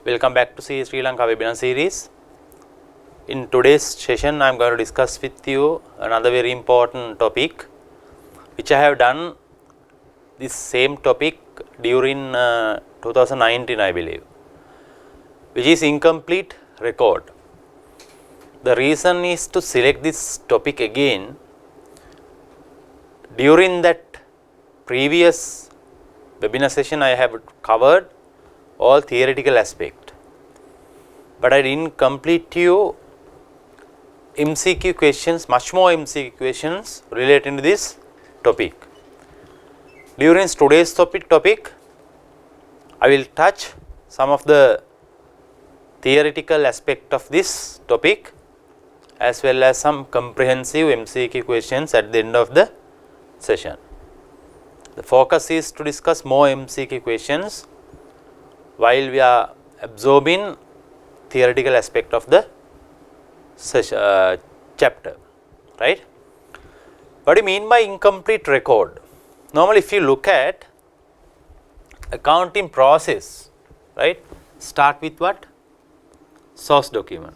Welcome back to CA Sri Lanka webinar series. In today's session, I am going to discuss with you another very important topic, which I have done this same topic during 2019, I believe, which is incomplete record. The reason is to select this topic again. During that previous webinar session, I have covered all theoretical aspect, but I didn't complete you MCQ questions, much more MCQ questions relating to this topic. During today's topic, I will touch some of the theoretical aspect of this topic as well as some comprehensive MCQ questions at the end of the session. The focus is to discuss more MCQ questions while we are absorbing theoretical aspect of the chapter, right? What do you mean by incomplete record? Normally, if you look at accounting process, right, start with what? Source document.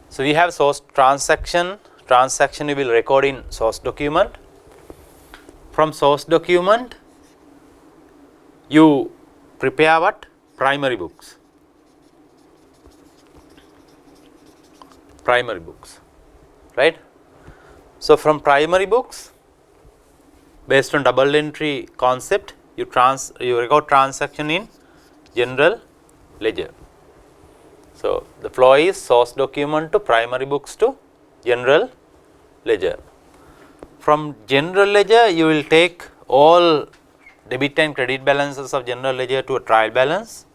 So, we have source transaction you will record in source document. From source document, you prepare what? Primary books. Primary books, right? So, from primary books, based on double entry concept, you record transaction in general ledger. So, the flow is source document to primary books to general ledger. From general ledger, you will take all debit and credit balances of general ledger to a trial balance,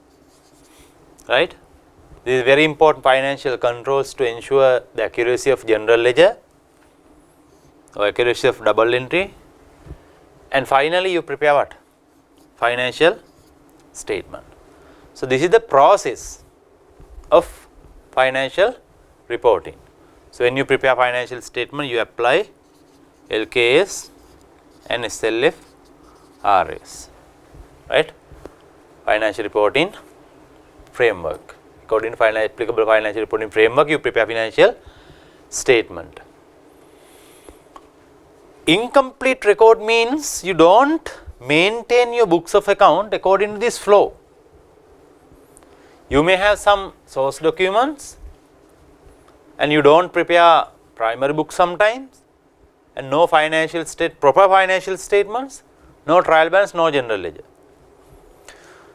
right? This is very important financial controls to ensure the accuracy of general ledger or accuracy of double entry. And finally, you prepare what? Financial statement. So, this is the process of financial reporting. So, when you prepare financial statement, you apply LKS and SLF RS, right? Financial reporting framework. According to applicable financial reporting framework, you prepare financial statement. Incomplete record means you don't maintain your books of account according to this flow. You may have some source documents and you don't prepare primary books sometimes, and no proper financial statements, no trial balance, no general ledger.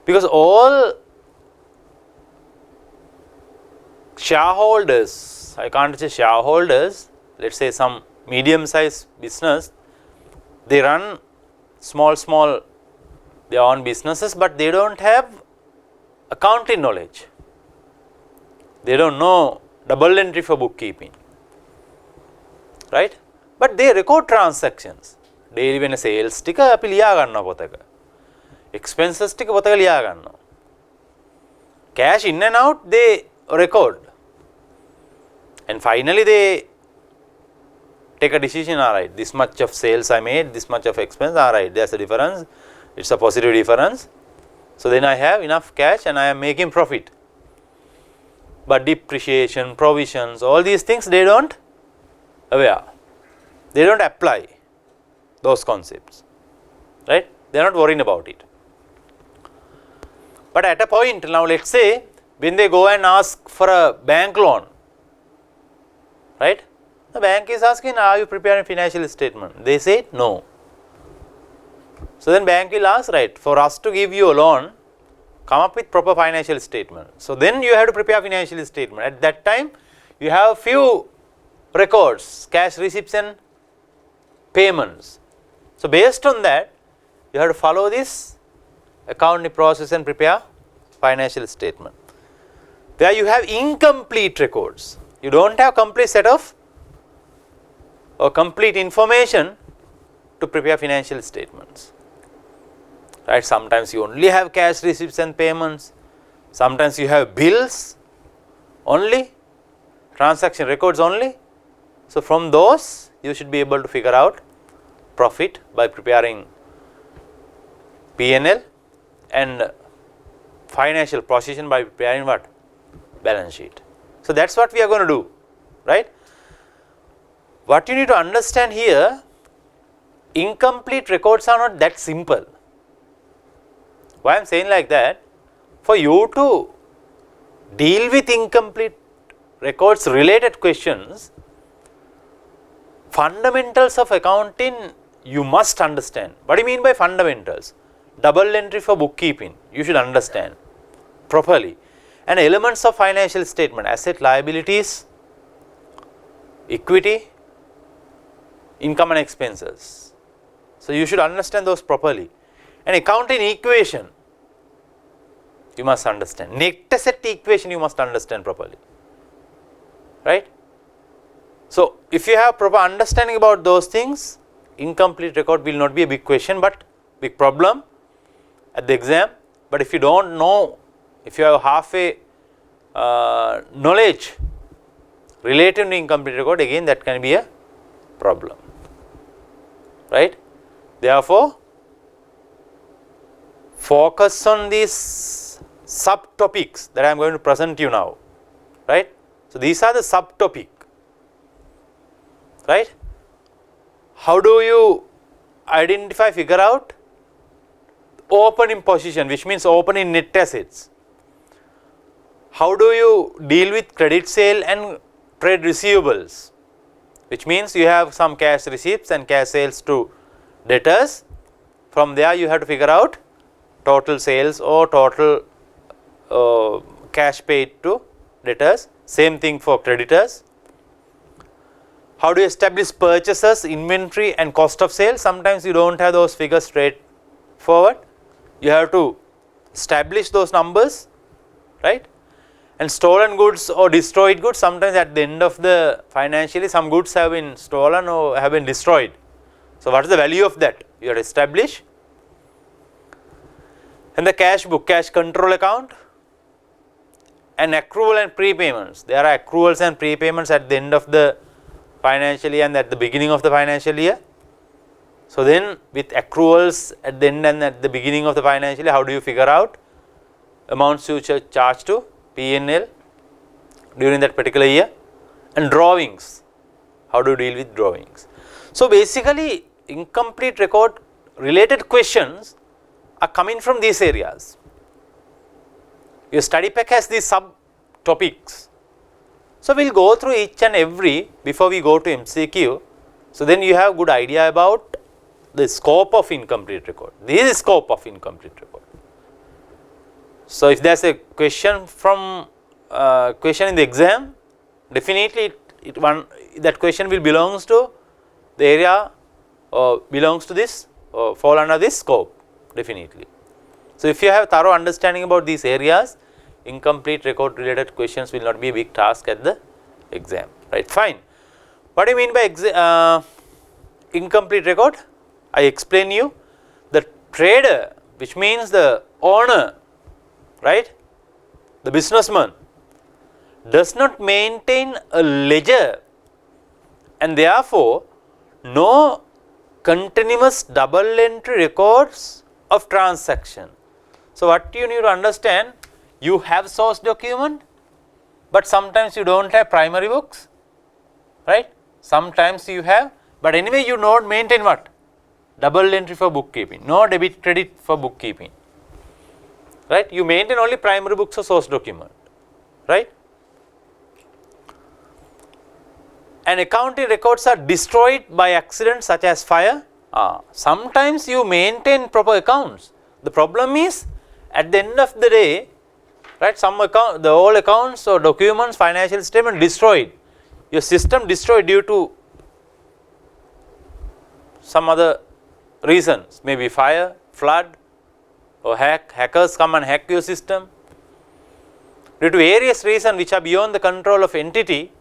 Because all shareholders, I can't say shareholders, let us say some medium sized business, they run small their own businesses, but they don't have accounting knowledge. They don't know double entry for bookkeeping, right? But they record transactions. Daily වෙන sales ටික අපි ලියා ගන්නවා පොතක. Expenses ටික පොතක ලියා ගන්නවා. Cash in and out they record. And finally they take a decision, all right, this much of sales I made, this much of expense, all right, there's a difference, it's a positive difference. So, then I have enough cash and I am making profit. But depreciation, provisions, all these things they don't aware. They don't apply those concepts, right? They are not worrying about it. But at a point, now let us say when they go and ask for a bank loan, right? The bank is asking, are you preparing financial statement? They say no. So, then bank will ask, right, for us to give you a loan, come up with proper financial statement. So, then you have to prepare financial statement. At that time, you have few records, cash receipts and payments. So, based on that, you have to follow this accounting process and prepare financial statement. Where you have incomplete records, you don't have complete set of or complete information to prepare financial statements, right? Sometimes you only have cash receipts and payments, sometimes you have bills only, transaction records only. So, from those you should be able to figure out profit by preparing P&L and financial position by preparing what? Balance sheet. So that's what we are going to do, right? What you need to understand here, incomplete records are not that simple. Why I am saying like that? For you to deal with incomplete records related questions, fundamentals of accounting you must understand. What do you mean by fundamentals? Double entry for bookkeeping, you should understand properly. And elements of financial statement, asset, liabilities, equity, income and expenses. So you should understand those properly. And accounting equation, you must understand. Net asset equation you must understand properly, right? So if you have proper understanding about those things, incomplete record will not be a big question, but big problem at the exam. But if you don't know, if you have halfway knowledge related to incomplete record, again that can be a problem, right? Therefore, focus on these subtopics that I am going to present you now, right? So these are the subtopic, right? How do you identify, figure out opening position, which means opening net assets? How do you deal with credit sale and trade receivables, which means you have some cash receipts and cash sales to debtors. From there you have to figure out total sales or total cash paid to debtors. Same thing for creditors. How do you establish purchases, inventory and cost of sales? Sometimes you don't have those figures straight forward. You have to establish those numbers, right? And stolen goods or destroyed goods, sometimes at the end of the financially some goods have been stolen or have been destroyed. So what is the value of that? You have to establish. And the cash book, cash control account, and accrual and prepayments. There are accruals and prepayments at the end of the financial year and at the beginning of the financial year. So then with accruals at the end and at the beginning of the financial year, how do you figure out amounts you charge to P&L during that particular year? And drawings, how do you deal with drawings? So basically incomplete record related questions are coming from these areas. Your study pack has these subtopics. So we will go through each and every before we go to MCQ. So then you have good idea about the scope of incomplete record. This is the scope of incomplete record. So if there is a question from question in the exam, definitely that question will belongs to the area or belongs to this or fall under this scope, definitely. So if you have thorough understanding about these areas, incomplete record related questions will not be a big task at the exam, right? Fine. What do you mean by incomplete record? I explain you. The trader, which means the owner, right, the businessman, does not maintain a ledger and therefore no continuous double entry records of transaction. So what you need to understand, you have source document, but sometimes you don't have primary books, right? Sometimes you have, but anyway you don't maintain what? Double entry for bookkeeping, no debit credit for bookkeeping, right? You maintain only primary books or source document, right? And accounting records are destroyed by accident such as fire. Sometimes you maintain proper accounts. The problem is at the end of the day, right, some account, the whole accounts or documents, financial statement destroyed, your system destroyed due to some other reasons, maybe fire, flood or hackers come and hack your system. Due to various reasons which are beyond the control of entity,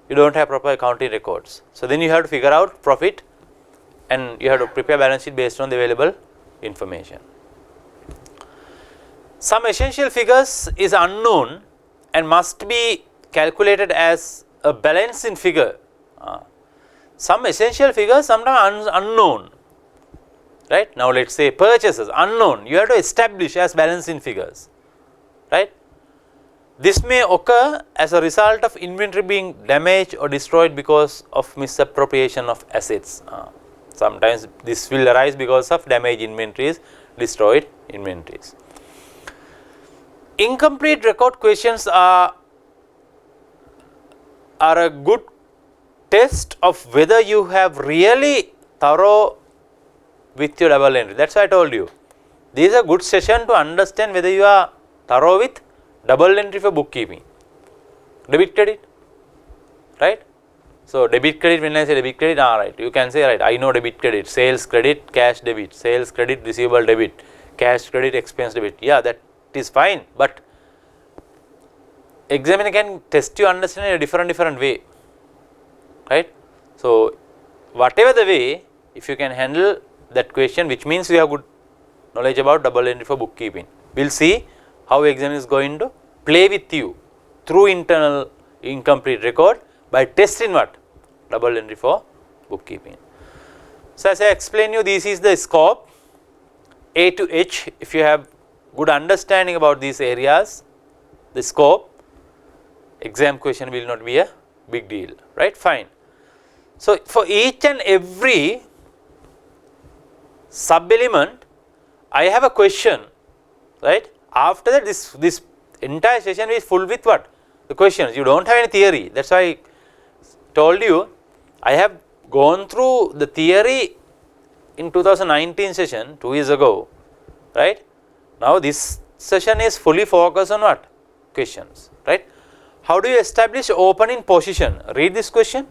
you don't have proper accounting records. So then you have to figure out profit and you have to prepare balance sheet based on the available information. Some essential figures is unknown and must be calculated as a balancing figure. Some essential figures sometimes unknown. right? Now let's say purchases, unknown, you have to establish as balancing figures, right? This may occur as a result of inventory being damaged or destroyed because of misappropriation of assets. Sometimes this will arise because of damaged inventories, destroyed inventories. Incomplete record questions are a good test of whether you have really thorough with your double entry. That's why I told you. This is a good session to understand whether you are thorough with double entry for bookkeeping. Debit credit, right? So debit credit, when I say debit credit, right, you can say, right, I know debit credit, sales credit, cash debit, sales credit, receivable debit, cash credit, expense debit. Yeah, that is fine, but examiner can test you understand in a different way, right? So whatever the way, if you can handle that question, which means you have good knowledge about double entry for bookkeeping. We'll see how examiner is going to play with you through internal incomplete record by testing what? Double entry for bookkeeping. So as I explained you, this is the scope A to H. If you have good understanding about these areas, the scope, exam question will not be a big deal, right? Fine. So for each and every sub element, I have a question, right? After that, this entire session is full with what? The questions. You don't have any theory. That's why I told you I have gone through the theory in 2019 session 2 years ago, right? Now this session is fully focused on what? Questions, right? How do you establish opening position? Read this question.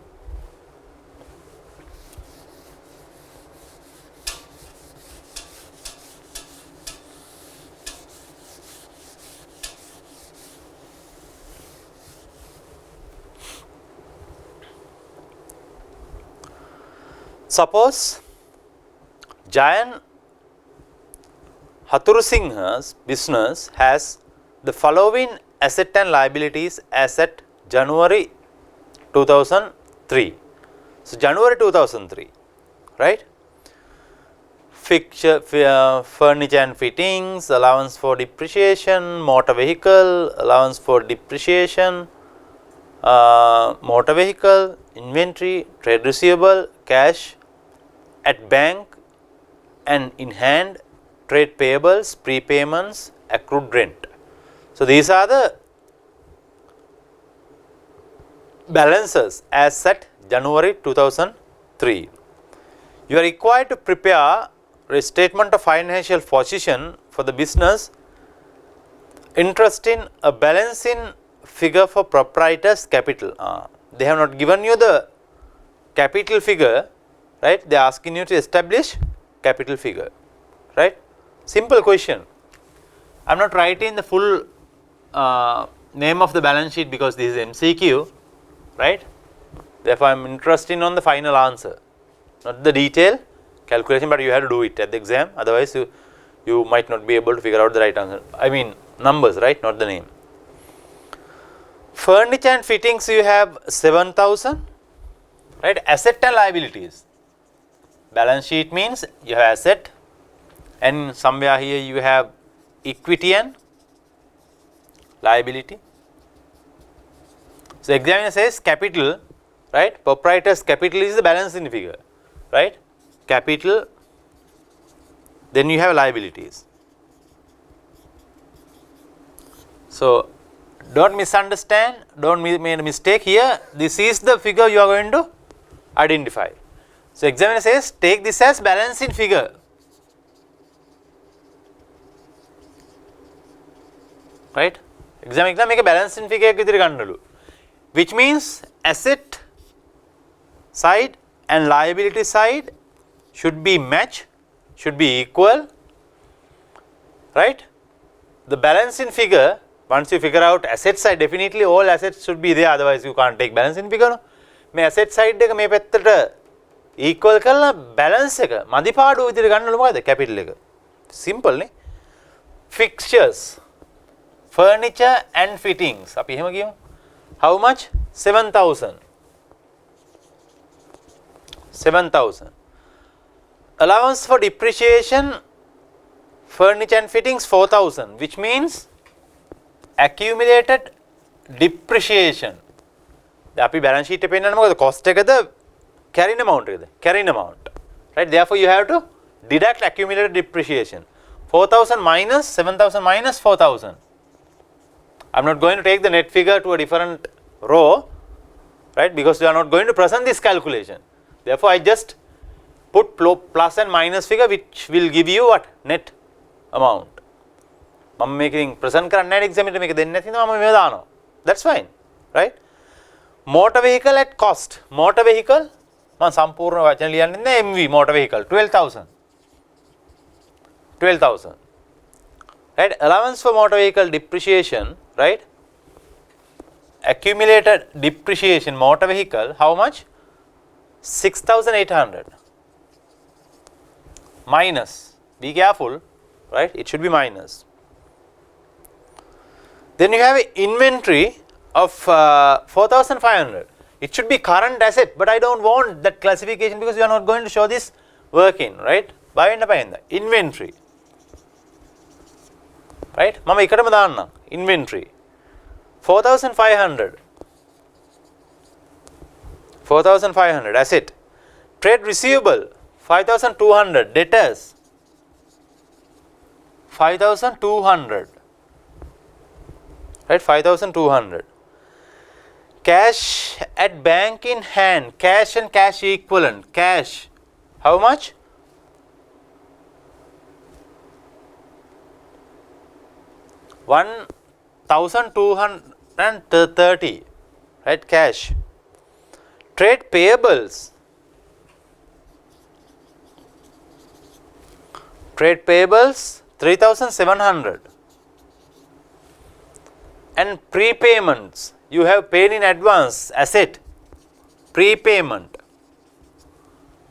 Suppose Jayan Hathurusingha's business has the following asset and liabilities as at January 2003. So January 2003, right? Fixture, furniture and fittings, allowance for depreciation, motor vehicle, allowance for depreciation, motor vehicle, inventory, trade receivable, cash at bank and in hand, trade payables, prepayments, accrued rent. So these are the balances as at January 2003. You are required to prepare a statement of financial position for the business interest in a balancing figure for proprietor's capital. They have not given you the capital figure, right? They are asking you to establish capital figure, right? Simple question. I am not writing the full name of the balance sheet because this is MCQ, right? Therefore, I am interested on the final answer, not the detail calculation, but you have to do it at the exam. Otherwise, you might not be able to figure out the right answer. I mean numbers, right? Not the name. Furniture and fittings, you have 7,000, right? Asset and liabilities. Balance sheet means you have asset, and somewhere here you have equity and liability. So examiner says capital, right? Proprietor's capital is the balancing figure, right? Capital, then you have liabilities. So don't misunderstand, don't make a mistake here. This is the figure you are going to identify. So examiner says take this as balancing figure, right? Examiner make a balancing figure which means asset side and liability side should be match, should be equal, right? The balancing figure, once you figure out asset side, definitely all assets should be there, otherwise you can't take balancing figure. No? මේ asset side එක මේ පැත්තට equal කරලා balance එක මදි පාඩුව විදිහට ගන්නවලු මොකද capital එක. Simple නේ. Fixtures, furniture and fittings. අපි එහෙම කියමු. How much? 7,000. 7,000. allowance for depreciation furniture and fittings 4,000, which means accumulated depreciation. අපි balance sheet එකේ පෙන්නන්නේ මොකද? cost එකද carrying amount එකද? carrying amount. Right? Therefore you have to deduct accumulated depreciation. 4,000 minus 7,000 minus 4,000. I'm not going to take the net figure to a different row, right? Because we are not going to present this calculation. Therefore I just put plus and minus figure, which will give you what? Net amount. මම මේකෙන් present කරන්නේ නැහැ exam එකට මේක දෙන්නේ නැතිනම් මම මේව දානවා. That's fine, right? Motor vehicle at cost. Motor vehicle මම සම්පූර්ණ වචන ලියන්නේ නැහැ. MV motor vehicle 12,000. 12,000. Right? Allowance for motor vehicle depreciation, right? Accumulated depreciation motor vehicle, how much? 6,800. Minus. Be careful, right? It should be minus. Then you have an inventory of 4,500. It should be current asset, but I don't want that classification because we are not going to show this working, right? Inventory. Right? මම එකටම දාන්නම් inventory 4,500. 4,500 asset. Trade receivable 5,200. Debtors 5,200. Right? 5,200. Cash at bank in hand. Cash and cash equivalent. Cash. How much? 1,230. Right? Cash. Trade payables. Trade payables 3,700. And prepayments. You have paid in advance asset. Prepayment.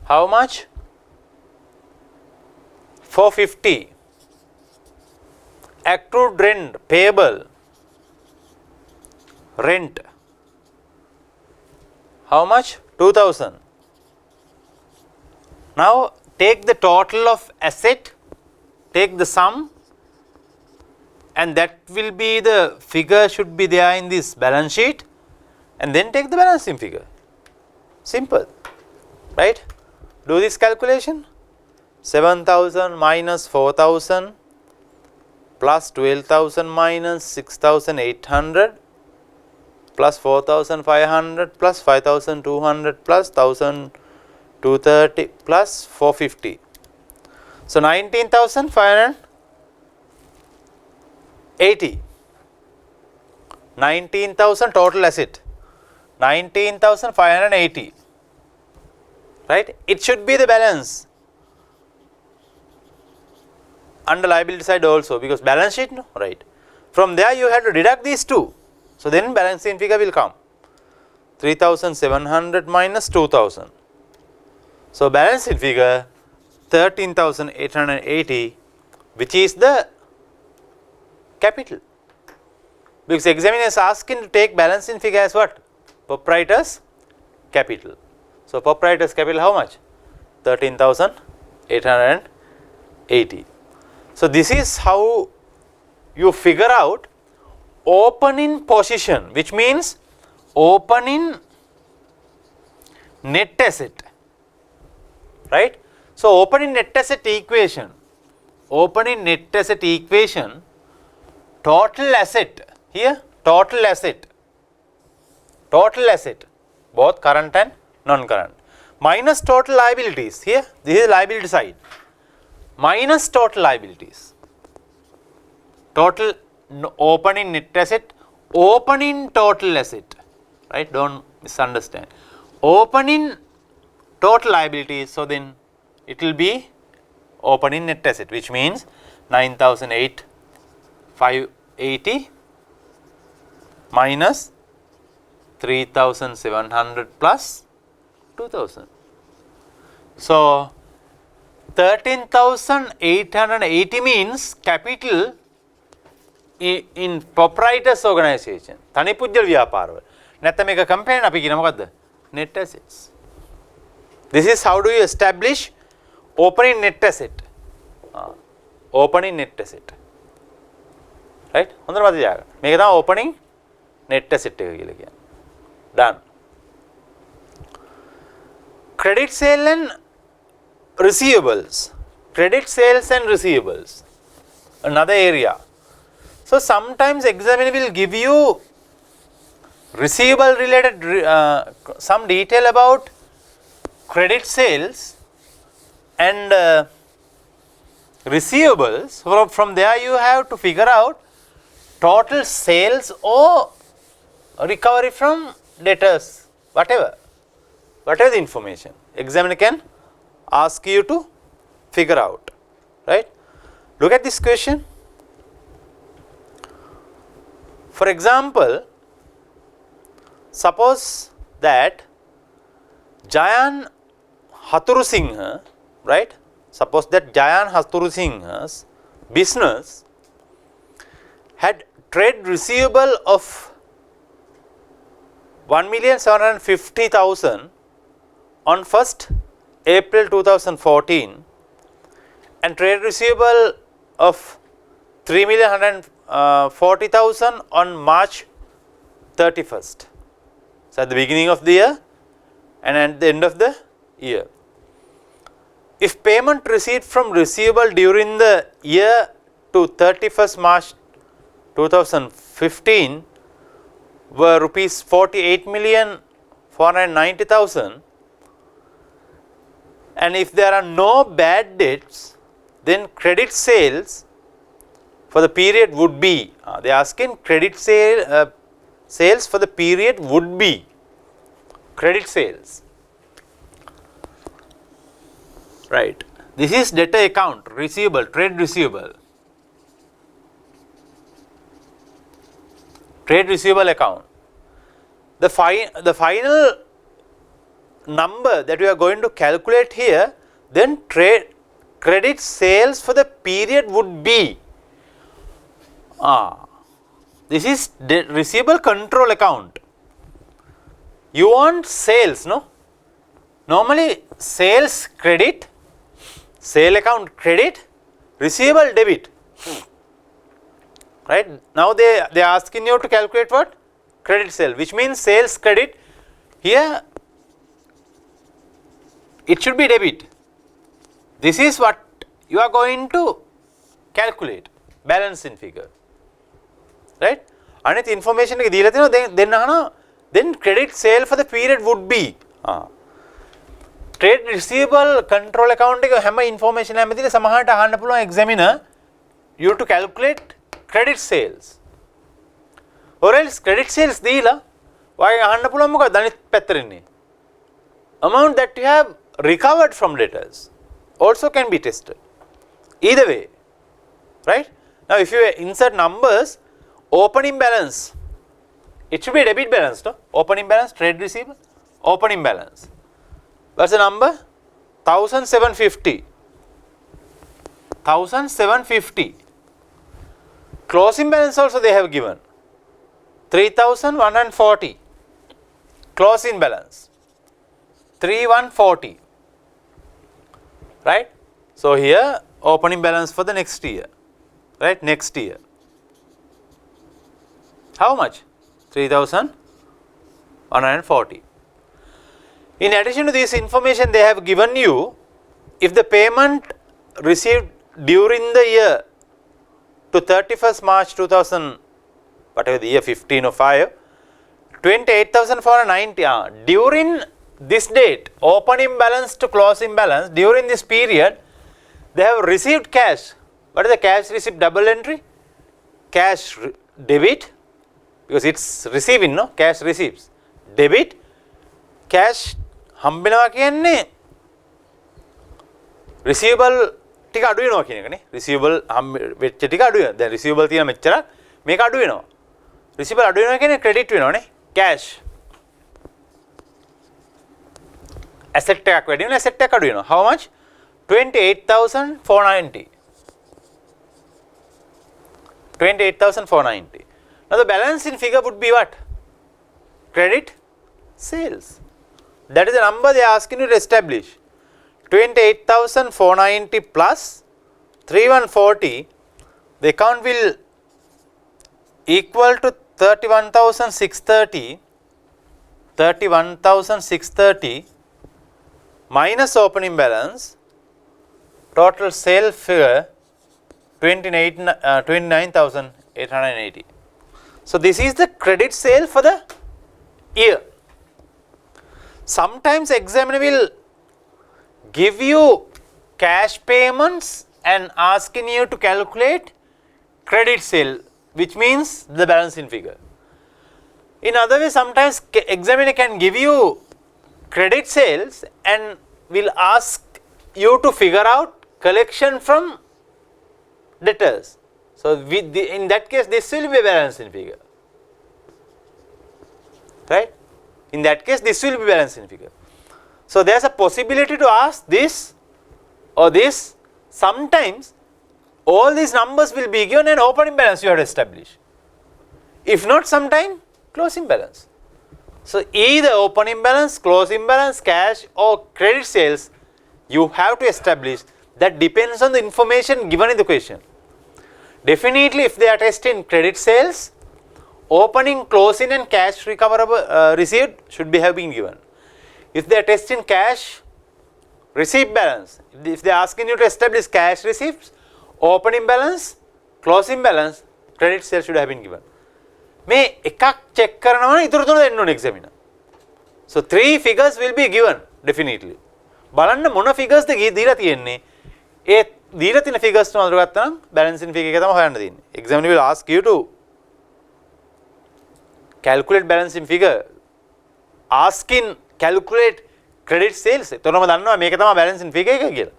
How much? 450. Accrued rent payable. Rent. How much? 2,000. Now take the total of asset, take the sum, and that will be the figure should be there in this balance sheet, and then take the balancing figure. Simple, right? Do this calculation. 7,000 minus 4,000 plus 12,000 minus 6,800 plus 4,500 plus 5,200 plus 1,230 plus 450. So 19,580. 19,000 total asset. 19,580. Right? It should be the balance under liability side also, because balance sheet, no? Right. From there you have to deduct these two. So then balancing figure will come. 3,700 minus 2,000. So balancing figure 13,880, which is the capital. Because examiner is asking to take balancing figure as what? Proprietor's capital. So proprietor's capital how much? 13,880. So this is how you figure out opening position, which means opening net asset, right? So opening net asset equation, total asset here, total asset, both current and non-current, minus total liabilities here, this is liability side, minus total liabilities, total opening net asset, opening total asset, right? Don't misunderstand. Opening total liabilities, so then it will be opening net asset, which means 9,580 minus 3,700 plus 2,000. So 13,880 means capital in proprietors organization. තනි පුජ්‍යල ව්‍යාපාරවල. නැත්නම් මේක company අපි කියන මොකද්ද? net assets. This is how do you establish opening net asset. Opening net asset. Right? හොඳට මතක තියාගන්න. මේක තමයි opening net asset එක කියලා කියන්නේ. Done. Credit sale and receivables. Credit sales and receivables. Another area. So sometimes examiner will give you receivable related some detail about credit sales and receivables. From there you have to figure out total sales or recovery from debtors, whatever the information examiner can ask you to figure out, right? Look at this question. For example, suppose that Jayan Hathurusingha, right? Suppose that Jayan Hathurusingha's business had trade receivable of 1,750,000 on 1st April 2014 and trade receivable of 3,140,000 on March 31st. So at the beginning of the year and at the end of the year. If payment received from receivable during the year to 31st March 2015 were rupees 48,490,000, and if there are no bad debts, then credit sales for the period would be, they are asking credit sales for the period would be, credit sales, right? This is debtor account, receivable, trade receivable, trade receivable account. The final number that we are going to calculate here, then credit sales for the period would be, this is receivable control account. You want sales, no? Normally sales credit, sale account credit, receivable debit, right? Now they are asking you to calculate what? Credit sale, which means sales credit. Here it should be debit. This is what you are going to calculate, balancing figure, right? Anith information එක දීලා තියෙනවා then credit sale for the period would be trade receivable control account එක හැම information එකම දීලා සමහරට අහන්න පුළුවන් examiner you to calculate credit sales or else credit sales දීලා ඔයගෙන් අහන්න පුළුවන් මොකක්ද අනිත් පැත්තට ඉන්නේ amount that you have recovered from debtors also can be tested. Either way, right? Now if you insert numbers, opening balance, it should be debit balance, no? Opening balance, trade receivable, opening balance. What's the number? 1,750. 1,750. Closing balance also they have given 3,140. Closing balance 3,140. Right? So here opening balance for the next year, right? Next year. How much? 3,140. In addition to this information they have given you, if the payment received during the year to 31st March 2000, whatever the year 15 or 5, 28,490, during this date, opening balance to closing balance, during this period, they have received cash. What is the cash receipt double entry? Cash debit, because it's receiving, no? Cash receipts. Debit, cash හම්බෙනවා කියන්නේ receivable ටික අඩු වෙනවා කියන එකනේ. receivable වෙච්ච ටික අඩු වෙනවා. දැන් receivable තියෙන මෙච්චරක් මේක අඩු වෙනවා. receivable අඩු වෙනවා කියන්නේ credit වෙනවනේ. cash asset එකක් වැඩි වෙනවා, asset එකක් අඩු වෙනවා. How much? 28,490. 28,490. Now the balancing figure would be what? Credit sales. That is the number they are asking you to establish. 28,490 plus 3,140, the account will equal to 31,630 minus opening balance, total sale figure 29,880. So this is the credit sale for the year. Sometimes examiner will give you cash payments and asking you to calculate credit sale, which means the balancing figure. In other way, sometimes examiner can give you credit sales and will ask you to figure out collection from debtors. So in that case, this will be a balancing figure, right? In that case, this will be balancing figure. So there is a possibility to ask this or this. Sometimes all these numbers will be given and opening balance you have to establish. If not, sometime closing balance. So either opening balance, closing balance, cash or credit sales, you have to establish. That depends on the information given in the question. Definitely if they are testing credit sales, opening, closing and cash recoverable received should have been given. If they are testing cash receipt balance, if they are asking you to establish cash receipts, opening balance, closing balance, credit sales should have been given. මේ එකක් check කරනවා නම් ඊටු තුන දෙන්න ඕනේ examiner. So 3 figures will be given definitely. බලන්න මොන figures ද දීලා තියෙන්නේ. ඒ දීලා තියෙන figures තුන අඳුරගත්තා නම් balancing figure එක තමයි හොයන්න තියෙන්නේ. Examiner will ask you to calculate balancing figure, asking calculate credit sales. එතනම දන්නවා මේක තමයි balancing figure එක කියලා.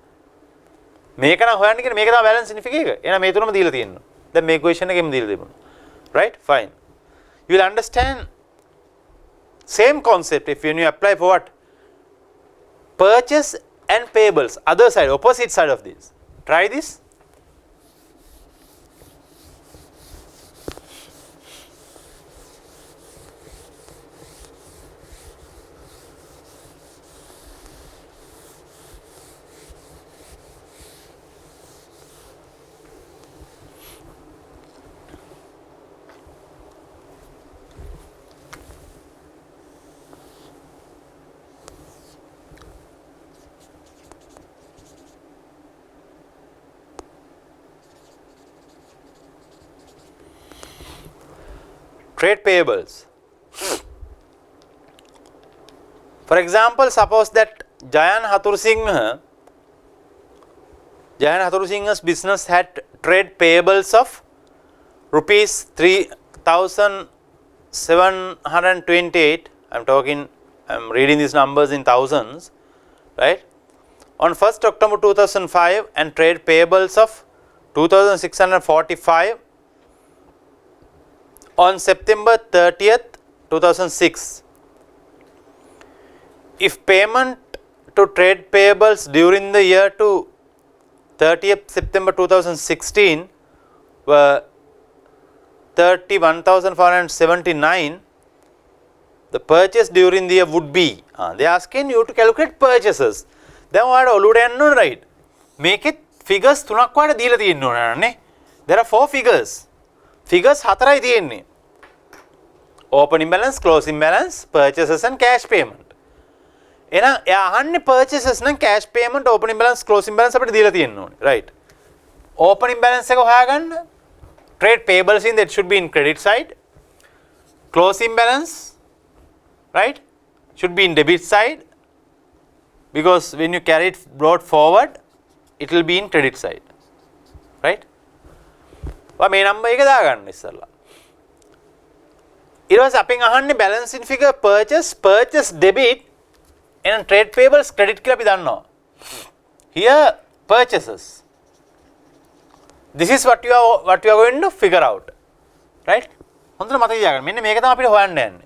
මේක නම් හොයන්න කියන මේක තමයි balancing figure එක. එහෙනම් මේ තුනම දීලා තියෙනවා. දැන් මේ question එකෙම දීලා තිබුණා. Right? Fine. You will understand same concept if when you apply for what? Purchase and payables, other side, opposite side of this. Try this. Trade payables. For example, suppose that Jayan Hatursingha's business had trade payables of rupees 3,728. I'm reading these numbers in thousands, right? On 1st October 2005 and trade payables of 2,645 on September 30th, 2006. If payment to trade payables during the year to 30th September 2016 were 31,479, the purchase during the year would be, they are asking you to calculate purchases. Then what are right? Make it figures තුනක් වඩ දීලා තියෙන්න ඕන නේ. There are 4 figures. Figures 4යි තියෙන්නේ. Opening balance, closing balance, purchases and cash payment. එහෙනම් එයා අහන්නේ purchases නම් cash payment, opening balance, closing balance අපිට දීලා තියෙන්න ඕනේ. Right. Opening balance එක හොයාගන්න. Trade payables in that should be in credit side. Closing balance, right, should be in debit side, because when you carry it brought forward, it will be in credit side. Right. මේ number එක දාගන්න ඉස්සල්ලා. ඊට පස්සේ අපෙන් අහන්නේ balancing figure purchase debit and trade payables credit කියලා අපි දන්නවා. Here purchases. This is what you are going to figure out. Right? හොඳට මතක තියාගන්න. මෙන්න මේක තමයි අපිට හොයන්න යන්නේ.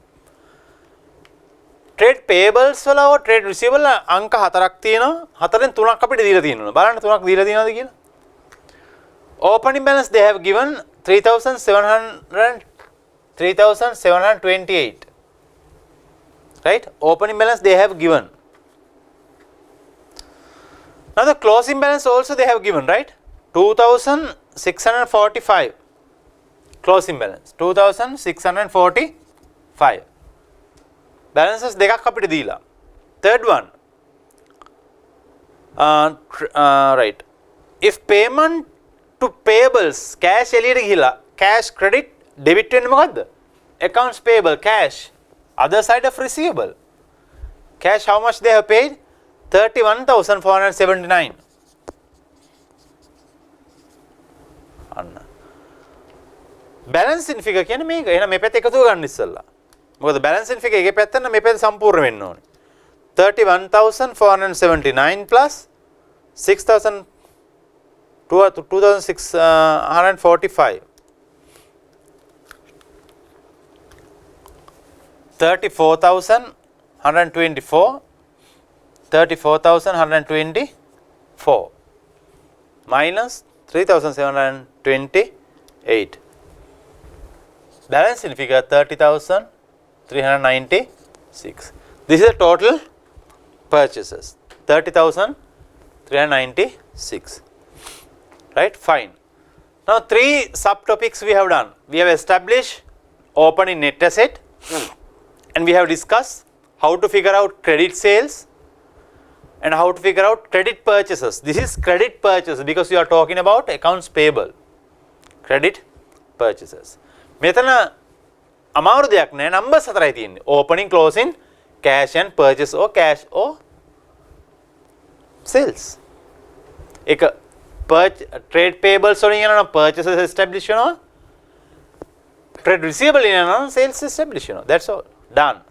Trade payables වල හෝ trade receivable අංක 4ක් තියෙනවා. 4ෙන් 3ක් අපිට දීලා තියෙනවා. බලන්න 3ක් දීලා තියෙනවද කියලා. Opening balance they have given 3,728. Right? Opening balance they have given. Now the closing balance also they have given, right? 2645 closing balance 2645 balances දෙකක් අපිට දීලා. Third one, right, if payment to payables cash එළියට ගිහිලා cash credit debit වෙන්නේ මොකද්ද? Accounts payable cash, other side of receivable cash. How much they have paid? 31,479. අන්න balancing figure කියන්නේ මේක. එහෙනම් මේ පැත්ත එකතු කරගන්න ඉස්සෙල්ලා. මොකද බැලන්සින් ෆිගර් එකේ පැත්ත නම් මේ පැත්ත සම්පූර්ණ වෙන්න ඕනේ. 31,479 plus 2645 34,124 34,124 minus 3,728. Balance in figure 30,396. This is the total purchases, 30,396. Right? Fine. Now 3 subtopics we have done. We have established opening net asset and we have discussed how to figure out credit sales and how to figure out credit purchases. This is credit purchases because you are talking about accounts payable. Credit purchases. මෙතන අමාරු දෙයක් නෑ. numbers හතරයි තියෙන්නේ. Opening, closing, cash and purchase or cash or sales. එක trade payables වලින් යනවා purchases establish වෙනවා. Trade receivable යනවා sales establish වෙනවා. That's all. Done.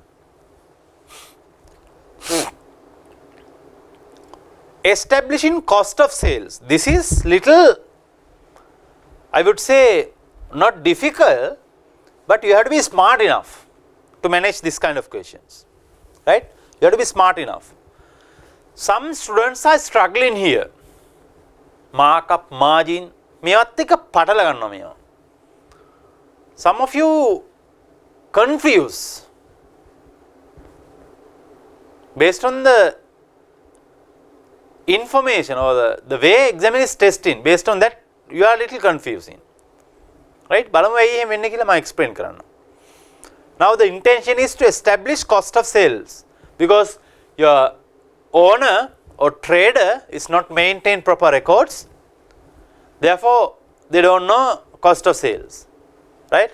Establishing cost of sales. This is little, I would say, not difficult, but you have to be smart enough to manage this kind of questions, right? You have to be smart enough. Some students are struggling here. Markup, margin, මේවත් එක පටල ගන්නවා මේවා. Some of you confuse based on the information or the way examiner is testing. Based on that, you are a little confusing. Right? බලමු ඇයි එහෙම වෙන්නේ කියලා මම explain කරන්න. Now the intention is to establish cost of sales because your owner or trader is not maintain proper records. Therefore, they don't know cost of sales. Right?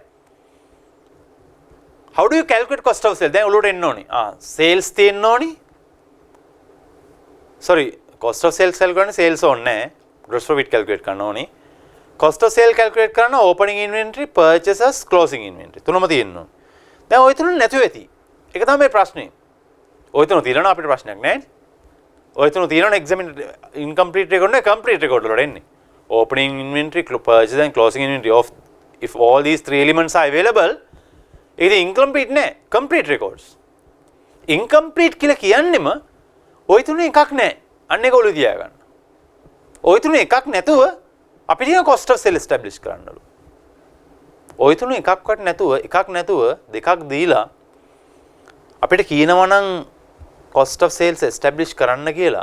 How do you calculate cost of sales? දැන් ඔලුවට එන්න ඕනේ. sales තියෙන්න ඕනේ. Sorry, cost of sales calculate sales ඕනේ නැහැ. gross profit calculate කරන්න ඕනේ. Cost of sale calculate කරන opening inventory, purchases, closing inventory තුනම තියෙන්න ඕනේ. දැන් ওই තුන නැතුව ඇති. ඒක තමයි මේ ප්‍රශ්නේ. ওই තුන තියෙනවා අපිට ප්‍රශ්නයක් නැහැ. ওই තුන තියෙනවා examine incomplete record නේ complete record වලට එන්නේ. Opening inventory, purchase and closing inventory of if all these 3 elements are available, ඒක incomplete නෑ, complete records. Incomplete කියලා කියන්නෙම ওই තුනේ එකක් නෑ. අන්න ඒක ඔලුව තියාගන්න. ওই තුනේ එකක් නැතුව අපිට කියන cost of sale establish කරන්නලු. ওই තුන එකක්වත් නැතුව දෙකක් දීලා අපිට කියනවා නම් cost of sales establish කරන්න කියලා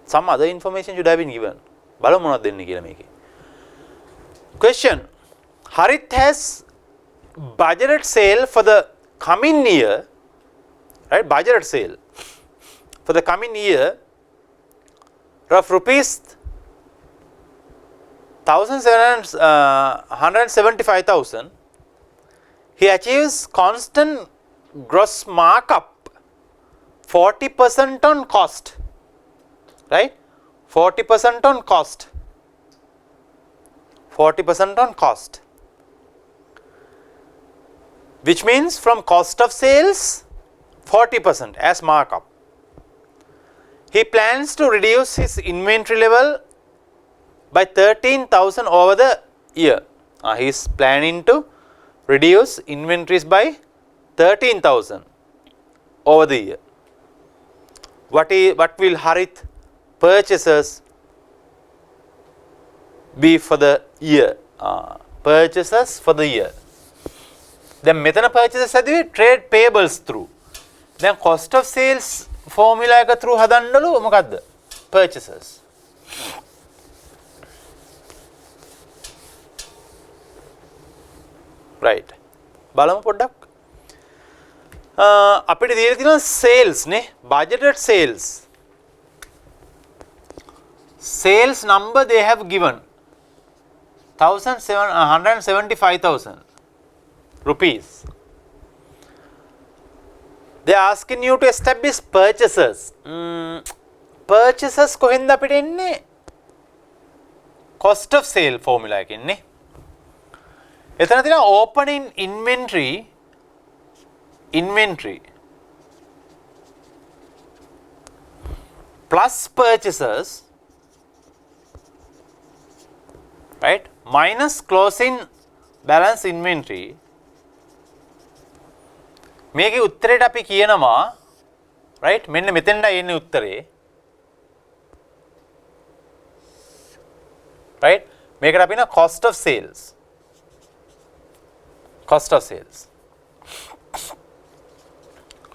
some other information should have been given. බලමු මොනවද දෙන්නේ කියලා මේකේ. Question. Harith has budgeted sale for the coming year, right? Budgeted sale for the coming year of rupees 175,000. He achieves constant gross markup 40% on cost, right? 40% on cost. 40% on cost. Which means from cost of sales 40% as markup. He plans to reduce his inventory level by 13,000 over the year. He is planning to reduce inventories by 13,000 over the year. What will Harith purchases be for the year? Purchases for the year. Then මෙතන purchases හැදුවේ trade payables through. දැන් cost of sales formula එක through හදන්නලු මොකද්ද? purchases. Right. බලමු පොඩ්ඩක්. අපිට දීලා තියෙනවා sales නේ, budgeted sales. Sales number they have given 175,000 rupees. They are asking you to establish purchases. Purchases කොහෙන්ද අපිට එන්නේ? Cost of sale formula එකකින් නේ. එතන තියෙනවා opening inventory plus purchases, right, minus closing balance inventory. මේකේ උත්තරේට අපි කියනවා, right, මෙන්න මෙතෙන්ට එන්නේ උත්තරේ, right, මේකට අපි න cost of sales. Cost of sales.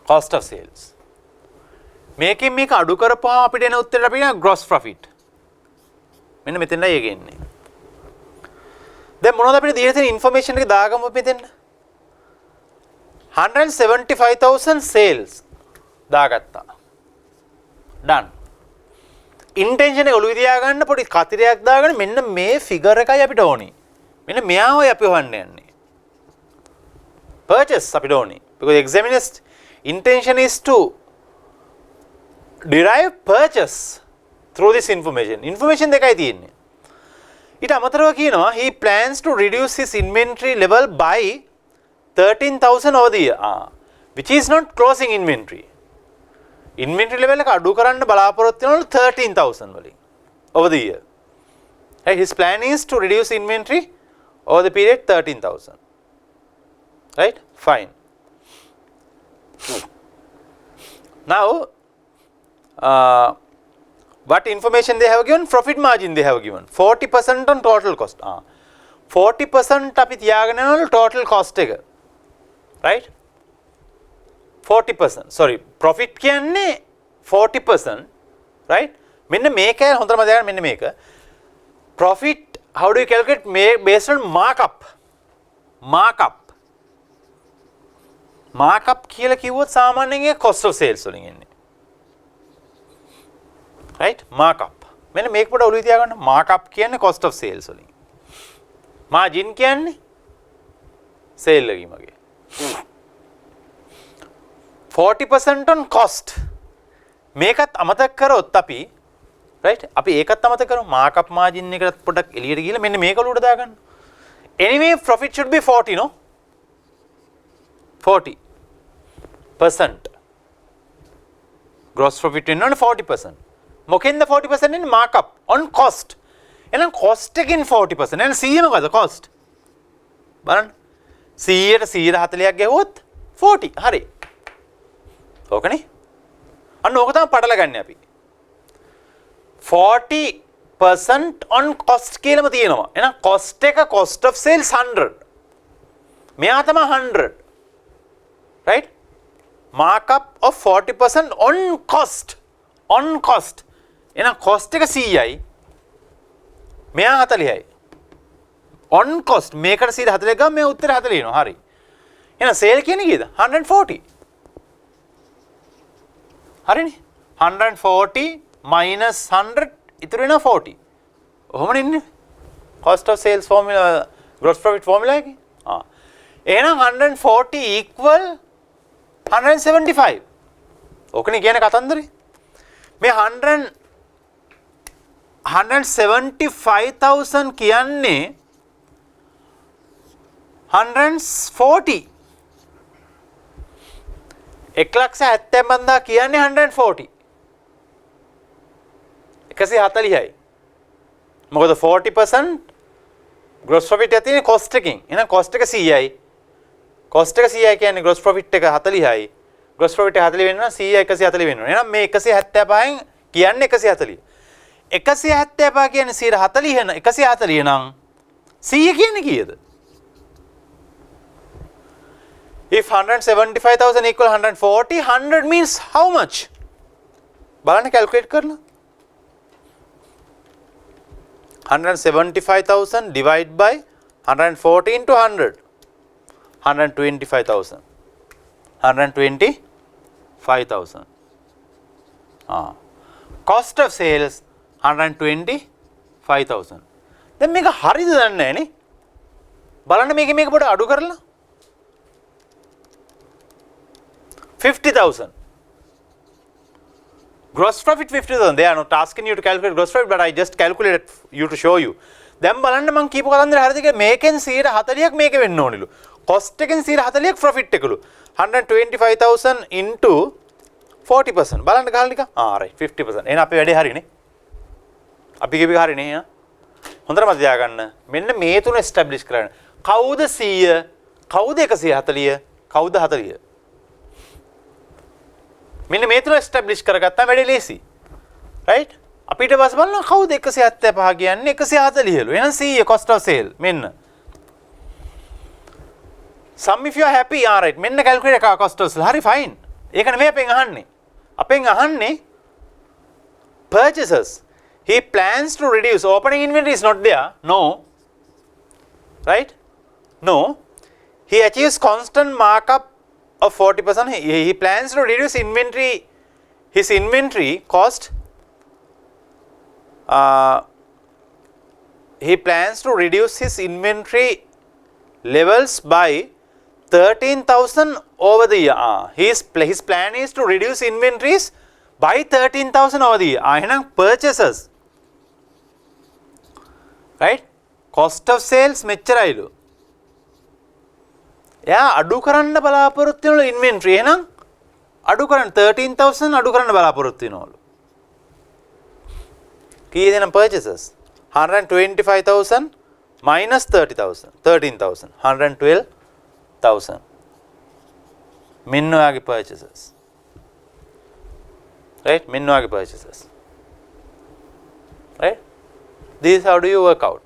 Cost of sales. මේකෙන් මේක අඩු කරපුවාම අපිට එන උත්තරේ අපි න gross profit. මෙන්න මෙතෙන්ටයි ඒක එන්නේ. දැන් මොනවද අපිට දීලා තියෙන ইনফরমේෂන් එක දාගමු මෙතෙන්. 175,000 sales දාගත්තා. done. intention එක ඔළුවේ තියාගන්න පොඩි කතිරයක් දාගෙන මෙන්න මේ ෆිගර් එකයි අපිට ඕනේ. මෙන්න මෙයාවයි අපි හොයන්න යන්නේ. purchase අපිට ඕනේ. because examiner's intention is to derive purchase through this information. information දෙකයි තියෙන්නේ. ඊට අමතරව කියනවා he plans to reduce his inventory level by 13,000 over the year. Which is not closing inventory. Inventory level එක අඩු කරන්න බලාපොරොත්තු වෙනවලු 13,000 වලින් over the year. Right, his plan is to reduce inventory over the period 13,000. Right, fine. Now what information they have given? Profit margin they have given 40% on total cost. 40% අපි තියාගෙන යනවලු total cost එක. Right, 40%, sorry, profit කියන්නේ 40%, right, මෙන්න මේකයි හොඳටම දැනගන්න. මෙන්න මේක profit, how do you calculate? Based on markup කියලා කිව්වොත් සාමාන්‍යයෙන් cost of sales වලින් එන්නේ, right, markup. මෙන්න මේක පොඩ්ඩක් ඔළුවේ තියාගන්න. markup කියන්නේ cost of sales වලින්, margin කියන්නේ sale එකකින් වගේ. 40% on cost. මේකත් අමතක කරොත් අපි, right, අපි ඒකත් අමතක කරමු. markup margin එකට පොඩ්ඩක් එළියට ගිහලා මෙන්න මේක ඔලුවට දාගන්න. anyway profit should be 40, no, 40%. gross profit වෙනවා 40%. මොකෙන්ද 40% එන්නේ? markup on cost. එහෙනම් cost එකකින් 40%. එහෙනම් 100 මොකද cost? බලන්න. 100ට 140ක් ගැහුවොත් 40. හරි. ඕකනේ. අන්න ඕක තමයි පටල ගන්න අපි. 40% on cost කියලාම තියෙනවා. එහෙනම් cost එක cost of sales 100. මෙයා තමයි 100. right, markup of 40% on cost. එහෙනම් cost එක 100යි. මෙයා 40යි. on cost මේකට 140 ගම මේ උත්තරේ 40 එනවා. හරි. එහෙනම් sale කියන්නේ කීයද? 140. හරිනේ. 140 minus 100 ඉතුරු වෙනවා 40. ඔහොමනේ ඉන්නේ cost of sales formula, gross profit formula එකේ. එහෙනම් 140 equal 175. ඕකනේ කියන්නේ කතන්දරේ. මේ 175,000 කියන්නේ 140. 1,70,000 කියන්නේ 140. 140යි. මොකද 40% gross profit එක තියෙන්නේ cost එකකින්. එහෙනම් cost එක 100යි. cost එක 100යි කියන්නේ gross profit එක 40යි. gross profit එක 40 වෙනවා 100 140 වෙනවා. එහෙනම් මේ 175න් කියන්නේ 140. 175 කියන්නේ 140 නම් 140 නම් 100 කියන්නේ කීයද? If 175,000 equal 140, 100 means how much? බලන්න calculate කරලා. 175,000 divided by 114 into 100. 125,000. 125,000. Cost of sales 125,000. දැන් මේක හරිද දන්නේ නැහැ නේ. බලන්න මේක පොඩ අඩු කරලා 50,000. Gross profit 50,000. They are not asking you to calculate gross profit, but I just calculated you to show you. දැන් බලන්න මම කියපු කතන්දර හරිද කියලා මේකෙන් 140ක් මේක වෙන්න ඕනිලු. cost එකෙන් 140ක් profit එකලු. 125,000 into 40%. බලන්න ගහලා නිකන්. right 50%. එහෙනම් අපේ වැඩේ හරිනේ. අපි කියපු එක හරිනේ ඈ. හොඳට මතක තියාගන්න. මෙන්න මේ තුන establish කරන්න. කවුද 100? කවුද 140? කවුද 40? මෙන්න මේ තුන establish කරගත්තාම වැඩේ ලේසි. right? අපිට බස් බලන්න කවුද 175 කියන්නේ 140ලු. එහෙනම් 100 cost of sale මෙන්න. Sum if you are happy, right. මෙන්න calculate එක cost of sale. හරි fine. ඒක නෙමෙයි අපෙන් අහන්නේ. අපෙන් අහන්නේ purchases. He plans to reduce. Opening inventory is not there. No. Right? No. He achieves constant markup of 40%. He plans to reduce inventory. His inventory cost. He plans to reduce his inventory levels by 13,000 over the year. His plan is to reduce inventories by 13,000 over the year. එහෙනම් purchases. Right? Cost of sales මෙච්චරයිලු. එයා අඩු කරන්න බලාපොරොත්තු වෙන inventory එහෙනම් අඩු කරන්න 13,000 අඩු කරන්න බලාපොරොත්තු වෙනවලු. කීයද නම් purchases? 125,000 minus 30,000. 13,000. 112,000. මෙන්න ඔයාගේ purchases. Right? මෙන්න ඔයාගේ purchases. Right? This how do you work out?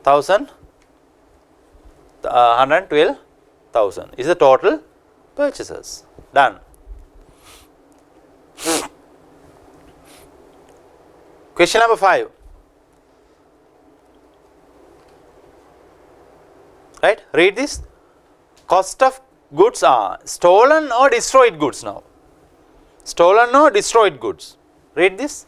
1,000, 112,000 is the total purchases. Done. Question number 5. Right? Read this. Cost of goods are stolen or destroyed goods now. Stolen or destroyed goods. Read this.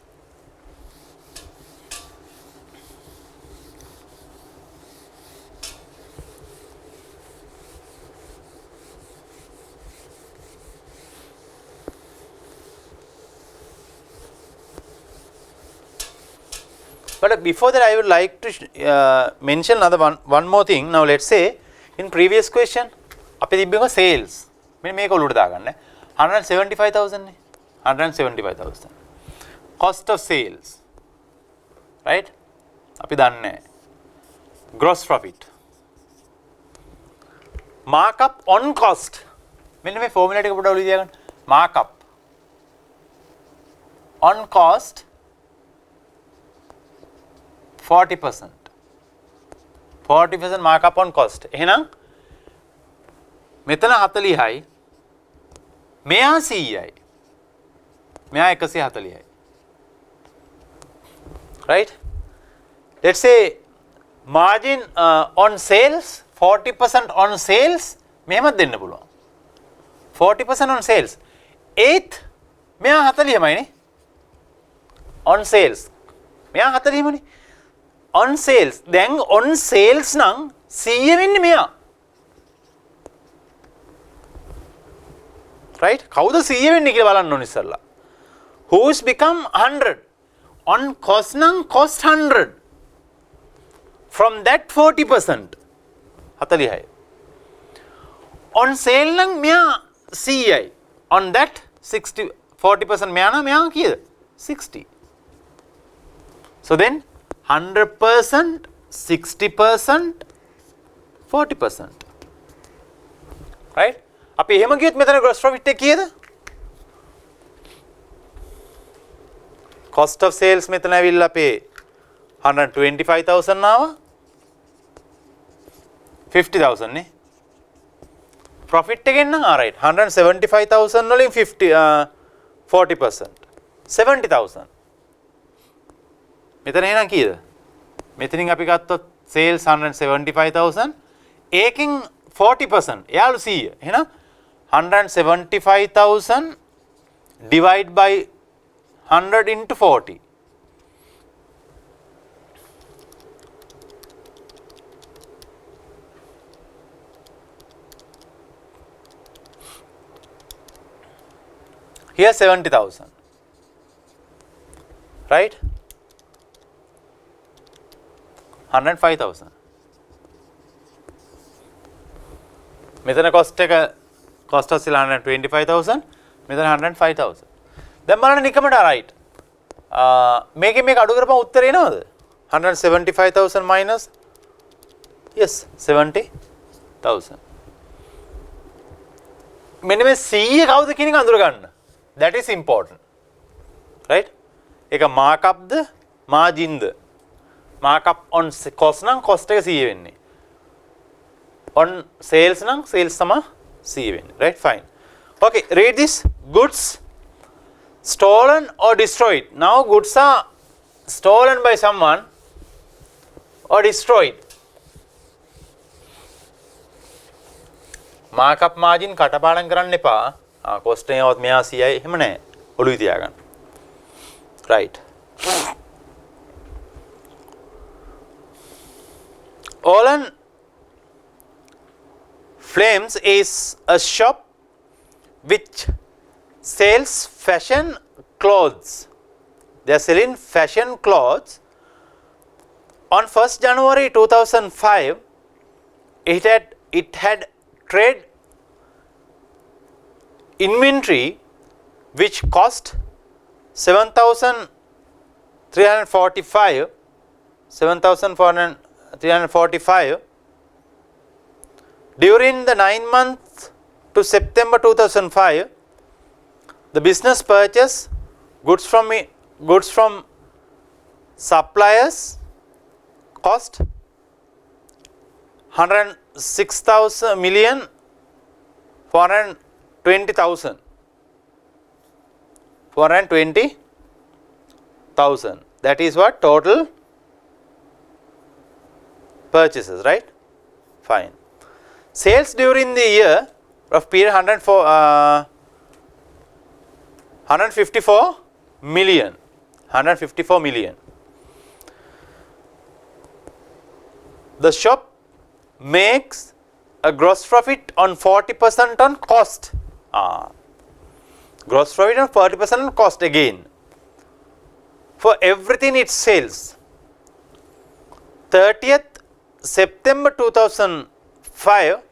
But before that I would like to mention another one more thing. Now let's say in previous question අපි තිබ්බේම sales. මෙන්න මේක ඔලුවට දාගන්න. 175,000 නේ. 175,000. Cost of sales. Right? අපි දන්නේ gross profit. Markup on cost. මෙන්න මේ formula එක පොඩ්ඩක් ඔලුව තියාගන්න. Markup on cost 40%. 40% markup on cost. එහෙනම් මෙතන 40යි. මෙයා 100යි. මෙයා 140යි. Right? Let's say margin on sales 40% on sales මෙහෙමත් දෙන්න පුළුවන්. 40% on sales. 8th මෙයා 40යිමයි නේ. on sales. මෙයා 40යිමනේ. on sales. දැන් on sales නම් 100 වෙන්නේ මෙයා. right? කවුද 100 වෙන්නේ කියලා බලන්න ඕනේ ඉස්සල්ලා. who's become 100? on cost නම් cost 100. from that 40% 40යි. on sale නම් මෙයා 100යි. on that 60 40% මෙයා නම් මෙයා කීයද? 60. so then 100%, 60%, 40%. Right? අපි එහෙම ගියොත් මෙතන gross profit එක කීයද? cost of sales මෙතන ඇවිල්ලා අපේ 125,000 ආවා. 50,000 නේ. profit එකෙන් නම් right 175,000 වලින් 40%. 70,000. මෙතන එහෙනම් කීයද? මෙතනින් අපි ගත්තොත් sales 175,000 ඒකෙන් 40% එයාලු 100. එහෙනම් 175,000 divide by 100 into 40. Here 70,000. Right? 105,000. මෙතන cost එක cost of 125,000 මෙතන 105,000. දැන් බලන්න නිකමට right. මේකෙන් මේක අඩු කරපුවම උත්තරේ එනවද? 175,000 minus yes 70,000. මෙන්න මේ 100 කවුද කියන එක අඳුර ගන්න. That is important. Right? ඒක markup the margin the? Markup on cost නම් cost එක 100 වෙන්නේ. On sales නම් sales තමයි 100 වෙන්නේ. Right? Fine. Okay, read this. Goods stolen or destroyed. Now goods are stolen by someone or destroyed. Markup margin කටපාඩම් කරන්න එපා. cost එකවත් මෙහා 100යි එහෙම නැහැ. ඔළුවේ තියාගන්න. Right. Olan Flames is a shop which sells fashion clothes. They are selling fashion clothes. On 1st January 2005, it had trade inventory which cost 7,345 during the 9 months to September 2005. The business purchased goods from suppliers cost 106,000 million 420,000. 420,000. That is what total purchases, right? Fine. Sales during the year of period 154 million. 154 million. The shop makes a gross profit on 40% on cost. Gross profit on 40% on cost again. For everything it sells. 30th September 2005,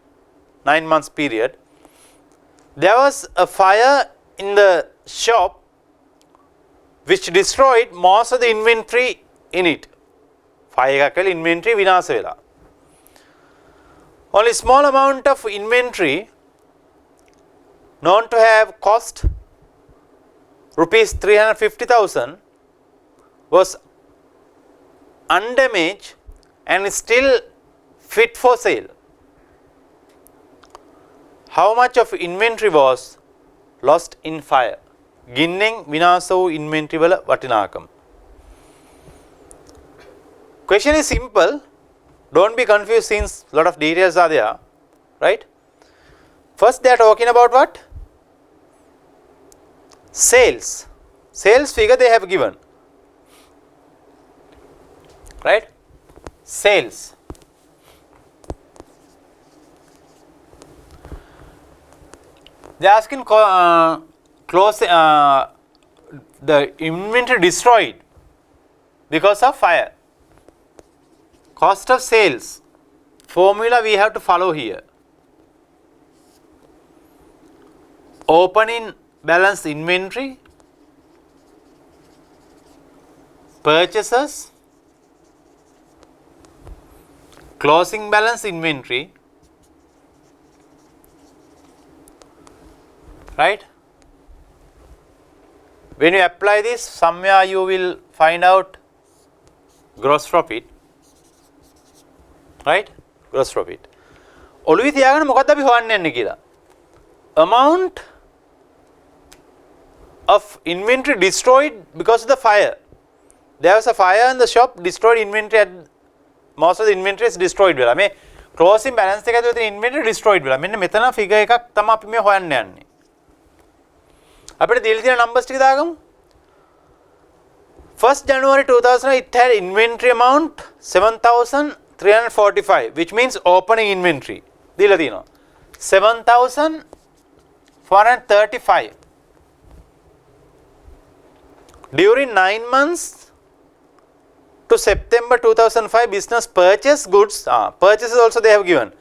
9 months period, there was a fire in the shop which destroyed most of the inventory in it. Fire එකක් වෙලා inventory විනාශ වෙලා. Only small amount of inventory known to have cost rupees 350,000 was undamaged and still fit for sale. How much of inventory was lost in fire? ගින්නෙන් විනාශ වූ inventory වල වටිනාකම. Question is simple. Don't be confused since lot of details are there, right? First they are talking about what? Sales. Sales figure they have given, right? Sales. They are asking close the inventory destroyed because of fire. Cost of sales formula we have to follow here. Opening balance inventory, purchases, closing balance inventory, right? When you apply this, somewhere you will find out gross profit, right? Gross profit. ඔළුවේ තියාගන්න මොකක්ද අපි හොයන්න යන්නේ කියලා. Amount of inventory destroyed because of the fire. there was a fire in the shop, destroyed inventory at most of the inventory is destroyed වෙලා. මේ closing balance එක ඇතුළේ තියෙන inventory destroyed වෙලා. මෙන්න මෙතන figure එකක් තමයි අපි මේ හොයන්න යන්නේ. අපිට දීලා තියෙන numbers ටික දාගමු. 1st January 2000 it had inventory amount 7345, which means opening inventory. දීලා තියෙනවා 7435. During 9 months to September 2005, business purchase goods, purchases also they have given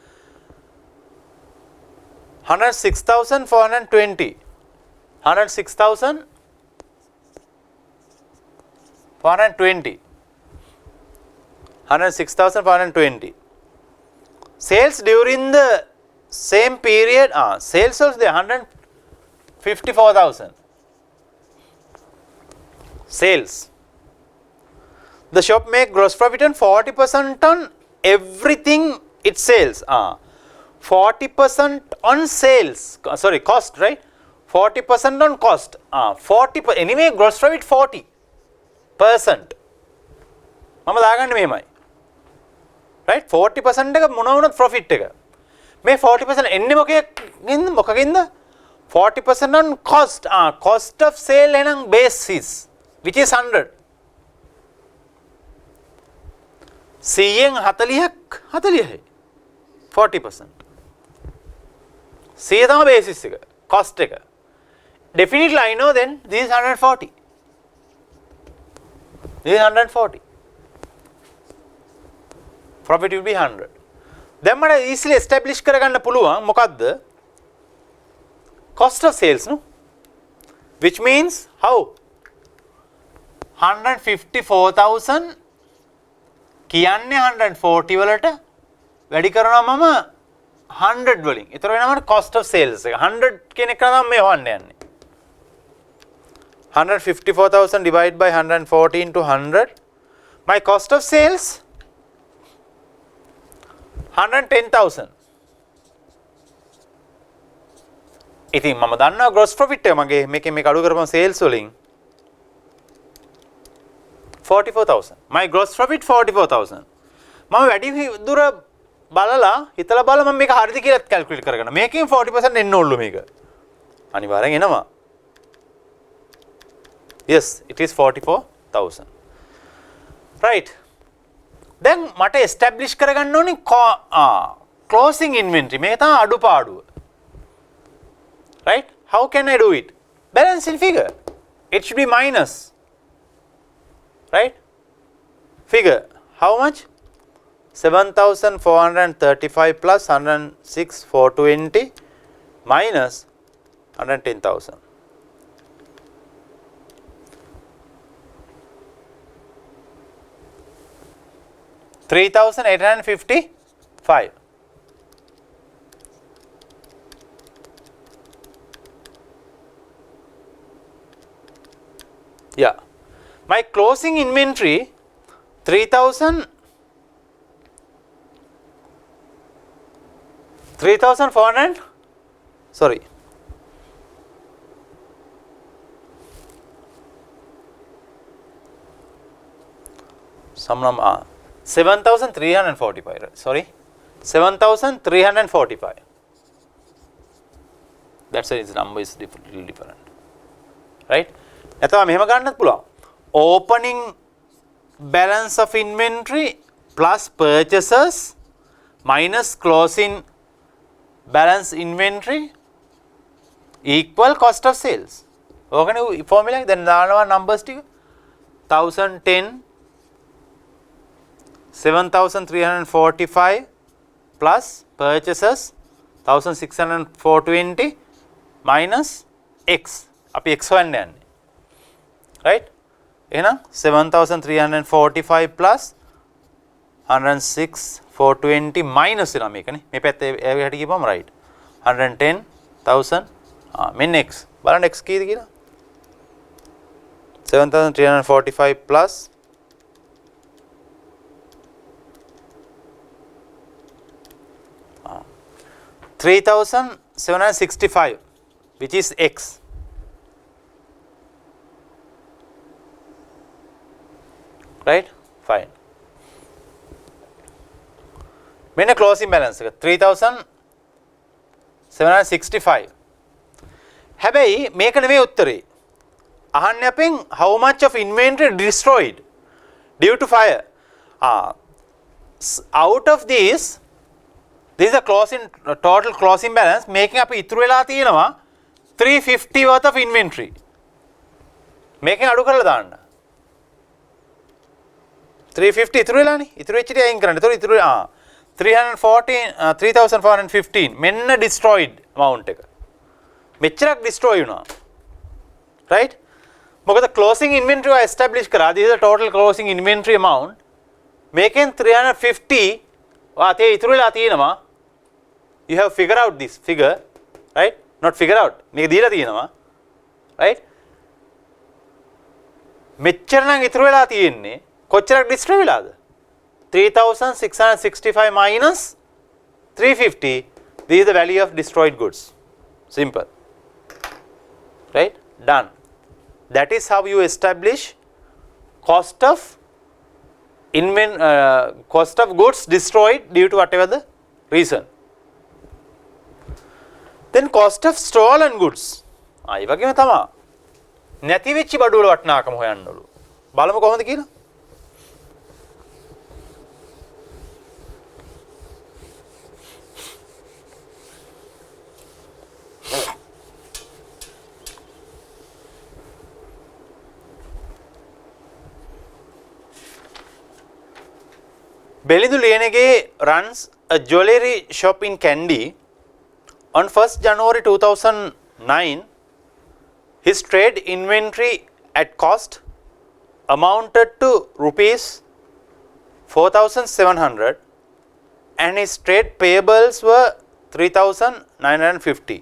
106,420. 106,420. 106,420. Sales during the same period, sales also they 154,000. Sales. The shop make gross profit on 40% on everything it sells. 40% on sales. Sorry, cost, right? 40% on cost. 40%. Anyway, gross profit 40%. මම දාගන්නේ මෙහෙමයි. Right? 40% එක මොනවා වුණත් profit එක. මේ 40% එන්නේ මොකකින්ද? 40% on cost. Cost of sale එනම් basis, which is 100. 100න් 40ක් 40යි. 40%. 100 තමයි basis එක, cost එක. Definitely I know then this is 140. This is 140. Profit will be 100. දැන් මට easily establish කරගන්න පුළුවන් මොකද්ද? Cost of sales, no? Which means how? 154,000 කියන්නේ 140 වලට වැඩි කරනවා මම 100 වලින්. ඒතර වෙනවා මට cost of sales එක. 100 කියන එක තමයි මේ හොයන්න යන්නේ. 154,000 divided by 140 into 100. My cost of sales 110,000. ඉතින් මම දන්නවා gross profit එක මගේ මේක අඩු කරපුවම sales වලින් 44,000. My gross profit 44,000. මම වැඩි දුර බලලා හිතලා බලලා මම මේක හරිද කියලා කැල්කියුලේට් කරගන්න. මේකෙන් 40% එන්න ඕනලු මේක. අනිවාර්යෙන් එනවා. Yes, it is 44,000. Right. දැන් මට establish කරගන්න ඕනේ closing inventory. මේක තමයි අඩුපාඩුව. Right? How can I do it? Balancing figure. It should be minus. Right? Figure. How much? 7,435 plus 106,420 minus 110,000. 3,855. Yeah. My closing inventory 3,400. Sorry. Some number 7,345. Sorry, 7,345. That's why its number is different. Right? එතකොට මෙහෙම ගන්නත් පුළුවන්. Opening balance of inventory plus purchases minus closing balance inventory equal cost of sales. ඕකනේ formula එක. දැන් දානවා numbers ටික 1010 7,345 plus purchases 1,620 minus x. අපි x හොයන්න යන්නේ. Right? එහෙනම් 7,345 plus 106,420 minus වෙනවා මේකනේ. මේ පැත්තේ එහාට ගියපම right. 110,000 මෙන්න x. බලන්න x කීයද කියලා? 7,345 plus 3,765, which is x. right? Fine. මෙන්න closing balance එක 3765. හැබැයි මේක නෙමෙයි උත්තරේ. අහන්නේ අපෙන් how much of inventory destroyed due to fire. Out of these, this is a total closing balance. මේකෙන් අපි ඉතුරු වෙලා තියෙනවා 350 worth of inventory. මේකෙන් අඩු කරලා දාන්න. 350 ඉතුරු වෙලානේ. ඉතුරු වෙච්ච ටික අයින් කරන්න. ඒතකොට ඉතුරු 3415 මෙන්න destroyed amount එක. මෙච්චරක් destroy වුණා. right? මොකද closing inventory එක establish කරා. this is the total closing inventory amount. මේකෙන් 350 වාතේ ඉතුරු වෙලා තියෙනවා. you have figure out this figure, right? not figure out. මේක දීලා තියෙනවා. right? මෙච්චර නම් ඉතුරු වෙලා තියෙන්නේ කොච්චරක් destroy වෙලාද? 3665 minus 350. This is the value of destroyed goods. Simple. Right? Done. That is how you establish cost of goods destroyed due to whatever the reason. Then cost of stolen goods. ඒ වගේම තමයි. නැති වෙච්ච බඩු වල වටිනාකම හොයන්නලු. බලමු කොහොමද කියලා. Belindhu Liyanage runs a jewellery shop in Kandy. On 1st January 2009, his trade inventory at cost amounted to rupees 4,700 and his trade payables were 3,950.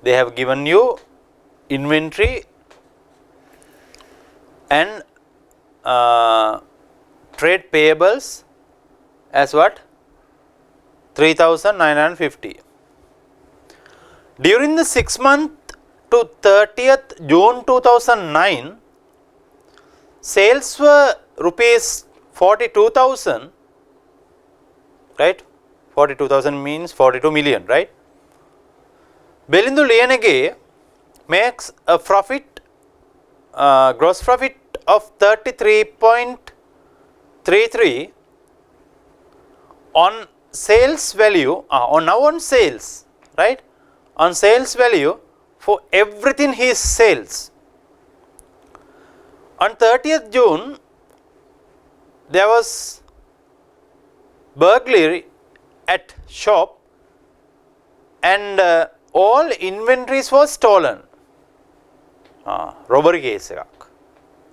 They have given you inventory and trade payables as what? 3,950. During the 6 month to 30th June 2009, sales were rupees 42,000, right? 42,000 means 42 million, right? Belindhu Liyanage makes a profit, gross profit of 33.33 on sales value, on sales, right? On sales value for everything he sells. On 30th June, there was burglary at shop and all inventories were stolen. Robbery case එකක්,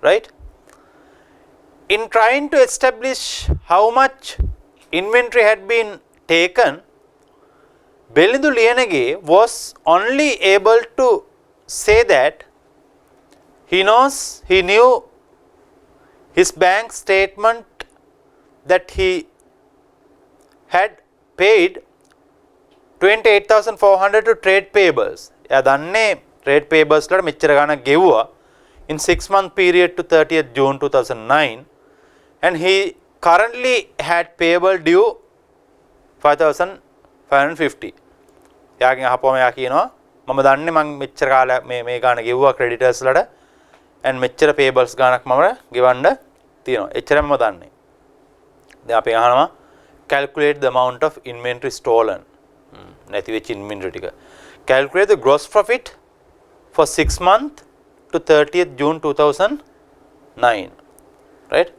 right? In trying to establish how much inventory had been taken, Belindhu Liyanage was only able to say that he knew his bank statement that he had paid 28,400 to trade payables. එයා දන්නේ trade payables වලට මෙච්චර ගාණක් ගෙවුවා in 6 month period to 30th June 2009 and he currently had payable due 5,550. එයාගෙන් අහපුවම එයා කියනවා මම දන්නේ මම මෙච්චර කාලයක් මේ ගාණ ගෙවුවා creditors වලට and මෙච්චර payables ගාණක් මම ගෙවන්න තියෙනවා. එච්චරම මම දන්නේ. දැන් අපි අහනවා calculate the amount of inventory stolen. නැති වෙච්ච inventory ටික. Calculate the gross profit for 6 month to 30th June 2009. Right?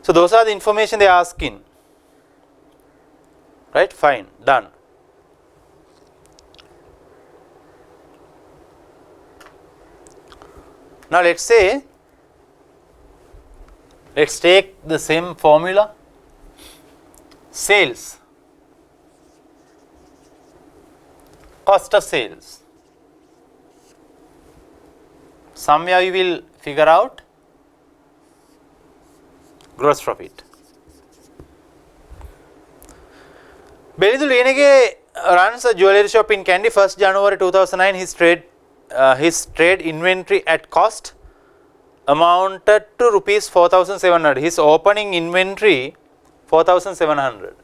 So those are the information they are asking. Right? Fine. Done. Now let's take the same formula. Sales. Cost of sales. Somewhere you will figure out gross profit. Belindhu Liyanage runs a jewellery shop in Kandy. 1st January 2009, his trade inventory at cost amounted to rupees 4,700. His opening inventory 4,700.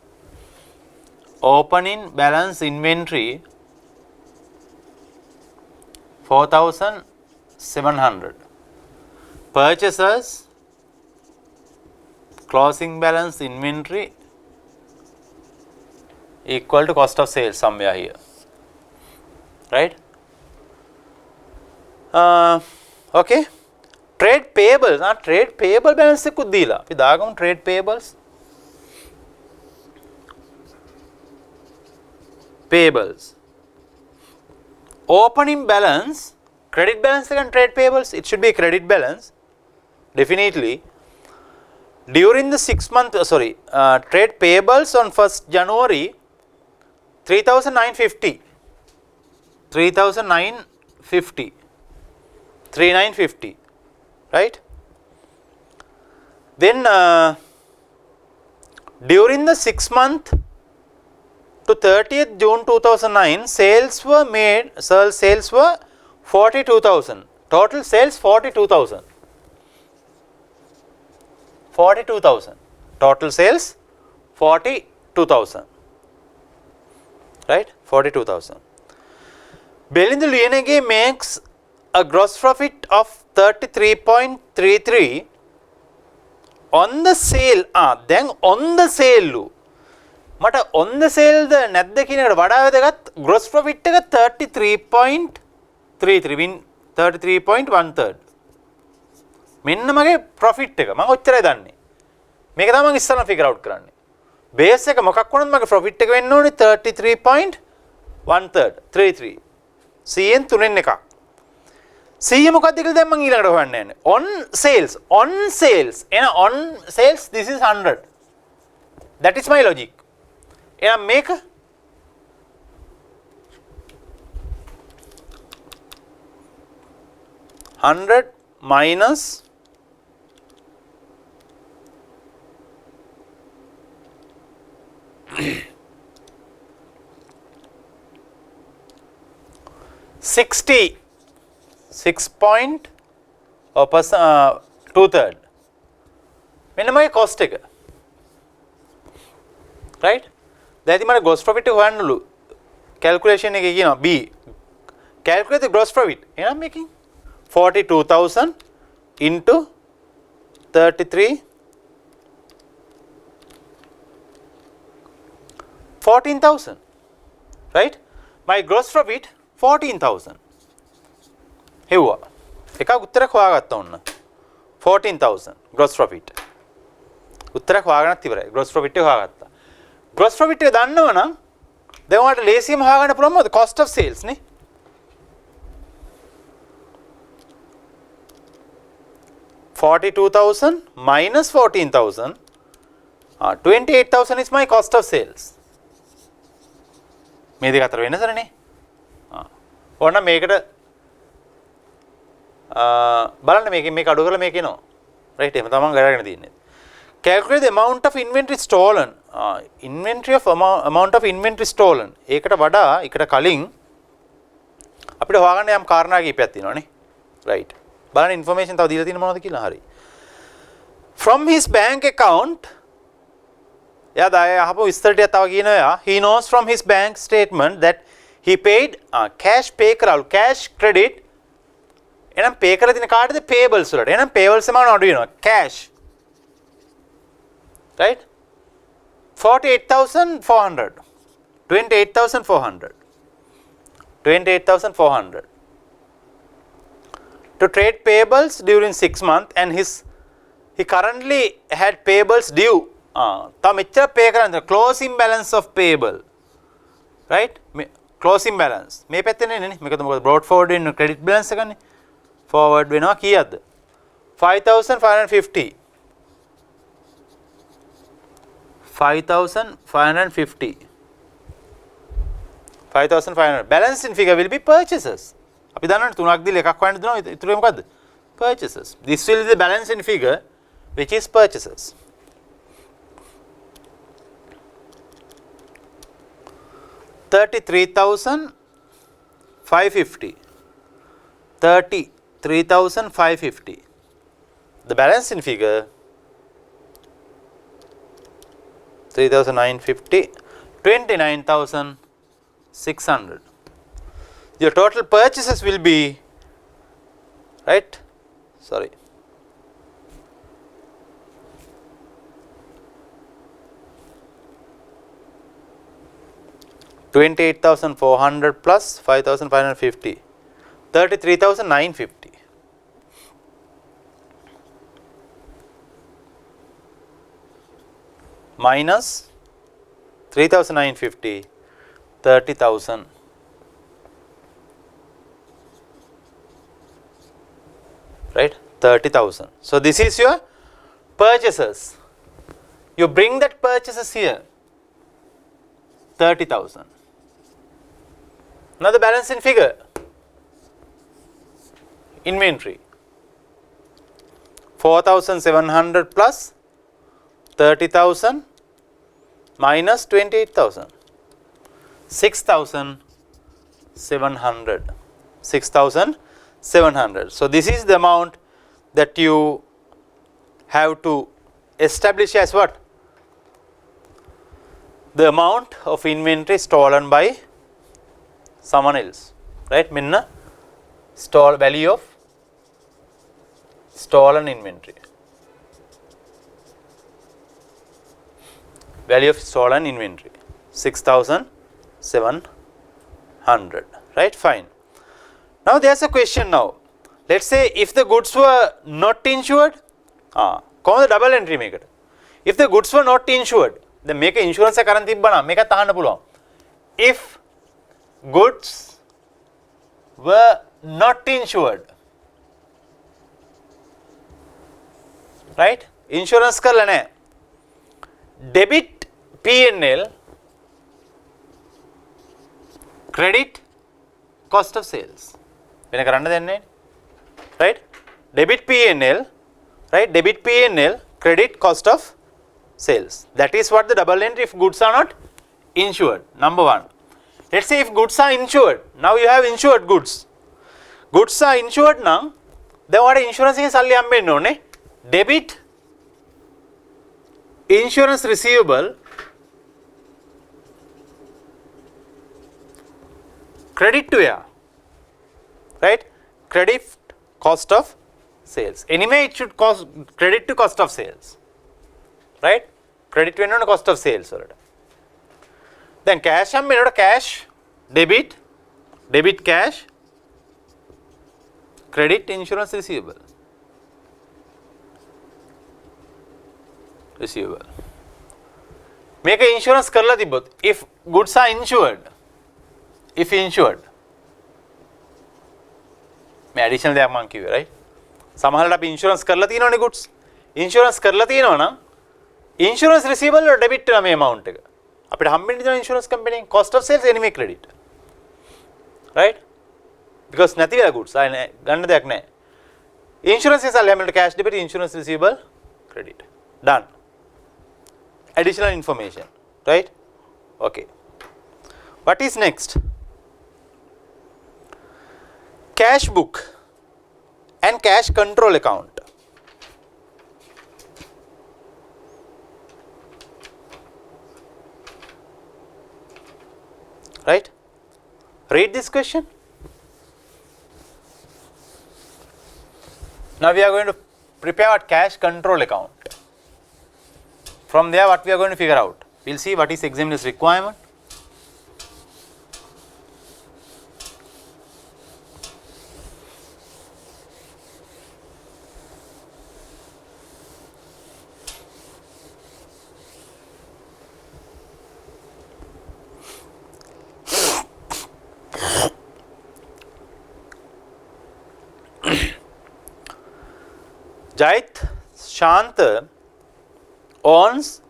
Opening balance inventory 4,700. Purchases closing balance inventory equal to cost of sales somewhere here, right? Okay. Trade payables, trade payable balance එකකුත් දීලා අපි දාගමු trade payables. Payables. Opening balance, credit balance and trade payables, it should be credit balance definitely. During the 6 month trade payables on 1st January 3,950, 3950, right? Then during the 6 month to 30th June 2009, sales were 42,000. Total sales 42,000. 42,000. Total sales 42,000. Right? 42,000. Belinda Lienege makes a gross profit of 33.33 on the sale. Then on the sale. මට on the sale ද නැද්ද කියන එකට වඩා වැදගත් gross profit එක 33.33 33.1/3. මෙන්න මගේ profit එක. මම ඔච්චරයි දන්නේ. මේක තමයි මම ඉස්සෙල්ලා figure out කරන්නේ. base එක මොකක් වුණත් මගේ profit එක වෙන්න ඕනේ 33.1/3 33. C න් 3න් එකක්. C මොකක්ද කියලා දැන් මම ඊළඟට හොයන්න යන්නේ. On sales එන on sales this is 100. That is my logic. එහෙනම් මේක 100 minus 60 2/3 මෙන්න මගේ cost එක right දැන් ඉතින් මට gross profit එක හොයන්නලු calculation එකේ කියනවා B calculate the gross profit එහෙනම් මේකෙන් 42,000 into 33 14,000 right my gross profit 14,000 හෙව්වා එකක් උත්තරයක් හොයාගත්තා ඔන්න 14,000 gross profit උත්තරයක් හොයාගන්නත් ඉවරයි gross profit එක හොයාගත්තා gross profit එක දන්නවනම් දැන් ඔයාලට ලේසියෙන්ම හොයාගන්න පුළුවන් මොකද cost of sales නේ 42,000 minus 14,000 28,000 is my cost of sales මේ දෙක අතර වෙනසනේ ඕන මේකට බලන්න මේක අඩු කරලා මේක එනවා right එහෙම තමයි ගණන් තියෙන්නේ calculate the amount of inventory stolen amount of inventory stolen ඒකට වඩා එකට කලින් අපිට හොයාගන්න යම් කාරණා කීපයක් තියෙනවානේ right බලන්න information තව දීලා තියෙන මොනවද කියලා හරි from his bank account එයා දාය අහපු විස්තර ටික තව කියනවා he knows from his bank statement that he paid cash pay කරාලු cash credit එහෙනම් pay කරලා තියෙන කාටද payables වලට එහෙනම් payables amount අඩු වෙනවා cash right 48,400 28,400 to trade payables during 6 months and he currently had payables due තා මෙච්චර pay කරන්නේ closing balance of payable right closing balance මේ පැත්තේ නේ මේකද මොකද brought forward වෙන credit balance එකනේ forward වෙනවා කීයක්ද 5,550 balance in figure will be purchases අපි දන්නවනේ තුනක් දීලා එකක් හොයන්න දෙනවා ඊටු මොකද්ද purchases this will be the balance in figure which is purchases 33,550 the balance in figure 3,950, 29,600. Your total purchases will be, right, sorry, 28,400 plus 5,550, 33,950. Minus 3,950, 30,000. Right, 30,000. So this is your purchases. You bring that purchases here, 30,000. Now the balance in figure, inventory, 4,700 plus 30,000 minus 28,000, 6,700, 6,700. So this is the amount that you have to establish as what? The amount of inventory stolen by someone else, right? Minna value of stolen inventory. Value of stolen inventory 6,700, right? Fine. Now there's a question now. Let's say if the goods were not insured, the double entry make it. If the goods were not insured, then make insurance එක කරන් තිබ්බනම් මේක තහන්න පුළුවන්. If goods were not insured, right? Insurance කරලා නැහැ. Debit P&L, credit cost of sales. වෙන කරන්න දෙන්නේ, right? Debit P&L, right? Debit P&L, credit cost of sales. That is what the double entry if goods are not insured. Number one. Let's say if goods are insured. Now you have insured goods. Goods are insured now. Then what insurance is සල්ලි හම්බෙන්න ඕනේ. Debit insurance receivable, credit to where? Right? Credit cost of sales. Anyway, it should cost credit to cost of sales. Right? Credit to cost of sales. Then cash cash, debit cash, credit insurance receivable. Make an insurance කරලා තිබ්බොත් if goods are insured, if insured, මේ additional දෙයක් මම කිව්වේ, right? සමහරවිට අපි insurance කරලා තියෙනවනේ goods. insurance කරලා තියෙනවා නම් insurance receivable වල debit වෙනවා මේ amount එක. අපිට හම්බෙන්නේ තියෙන insurance company cost of sales anyway credit. Right? Because නැති වෙලා goods ආයේ ගන්න දෙයක් නැහැ. Insurance is all cash debit, insurance receivable, credit. Done. Additional information, right? Okay. What is next? Cash book and cash control account. Right? Read this question. Now we are going to prepare our cash control account. From there, what we are going to figure out? We will see what is examiner's requirement. Jait Shanta owns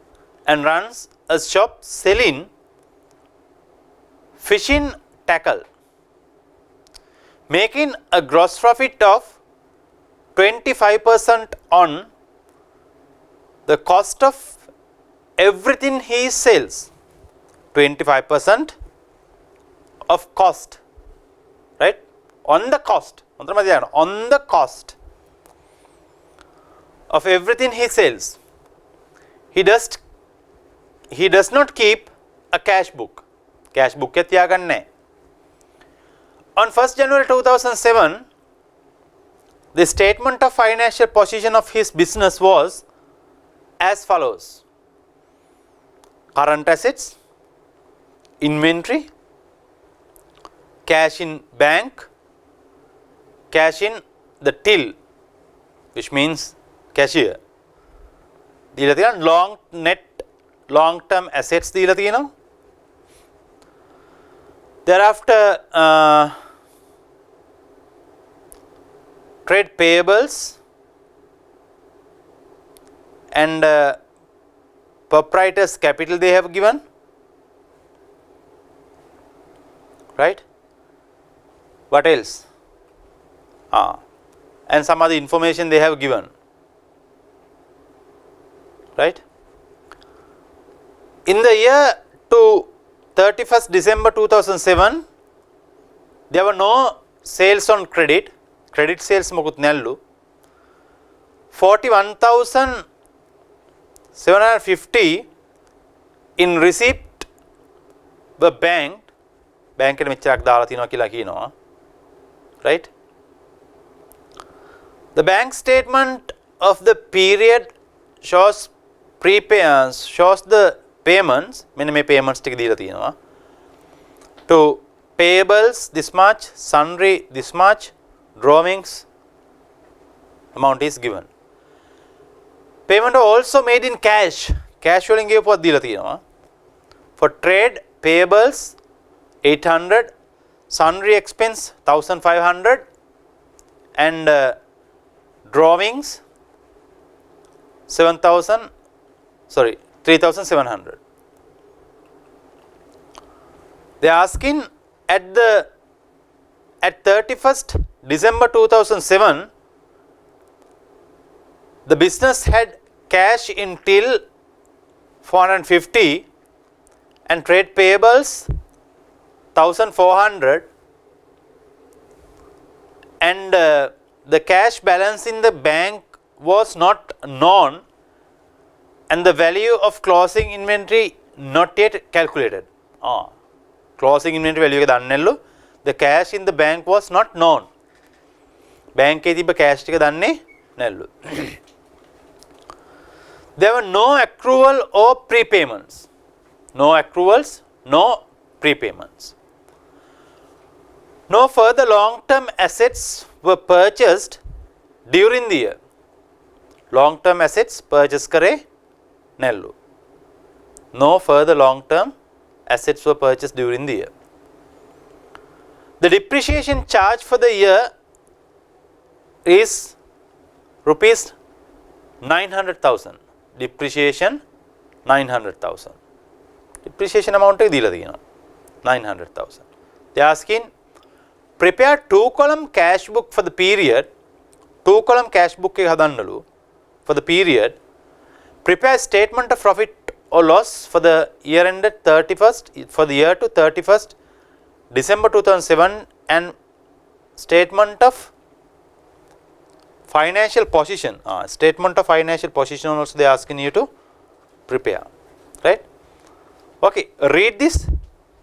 and runs a shop selling fishing tackle, making a gross profit of 25% on the cost of everything he sells. 25% of cost, right? On the cost, on the cost of everything he sells. He does not keep a cash book. Cash book එක තියාගන්නේ නැහැ. On 1st January 2007, the statement of financial position of his business was as follows: current assets, inventory, cash in bank, cash in the till, which means cashier. දීලා තියෙනවා long term assets දීලා තියෙනවා. Thereafter trade payables and proprietors capital they have given, right? What else? And some other information they have given, right? In the year to 31st December 2007, there were no sales on credit sales මොකුත් නැල්ලු. 41,750 in receipt were banked. bank එකට මෙච්චරක් දාලා තියනවා කියලා කියනවා, right? The bank statement of the period shows the payments. මෙන්න මේ payments ටික දීලා තියෙනවා. To payables this much, sundry this much, drawings amount is given. Payment also made in cash. Cash වලින් ගෙවපුවක් දීලා තියෙනවා. For trade payables 800, sundry expense 1500 and drawings 3700. They are asking at 31st December 2007, the business had cash in till 450 and trade payables 1400 and the cash balance in the bank was not known and the value of closing inventory not yet calculated. Closing inventory value එක දන්නේ නැල්ලු. The cash in the bank was not known. bank එකේ තිබ්බ cash ටික දන්නේ නැල්ලු. There were no accrual or prepayments. No accruals, no prepayments. No further long-term assets were purchased during the year. Long-term assets purchase करे නැල්ලු. No further long-term assets were purchased during the year. The depreciation charge for the year is rupees 900,000. Depreciation 900,000. Depreciation amount එක දීලා තියෙනවා 900,000. They are asking prepare 2-column cash book for the period. 2-column cash book එක හදන්නලු for the period. Prepare statement of profit or loss for the year ended 31st for the year to 31st December 2007 and statement of financial position. Statement of financial position also they are asking you to prepare, right? Okay, read this.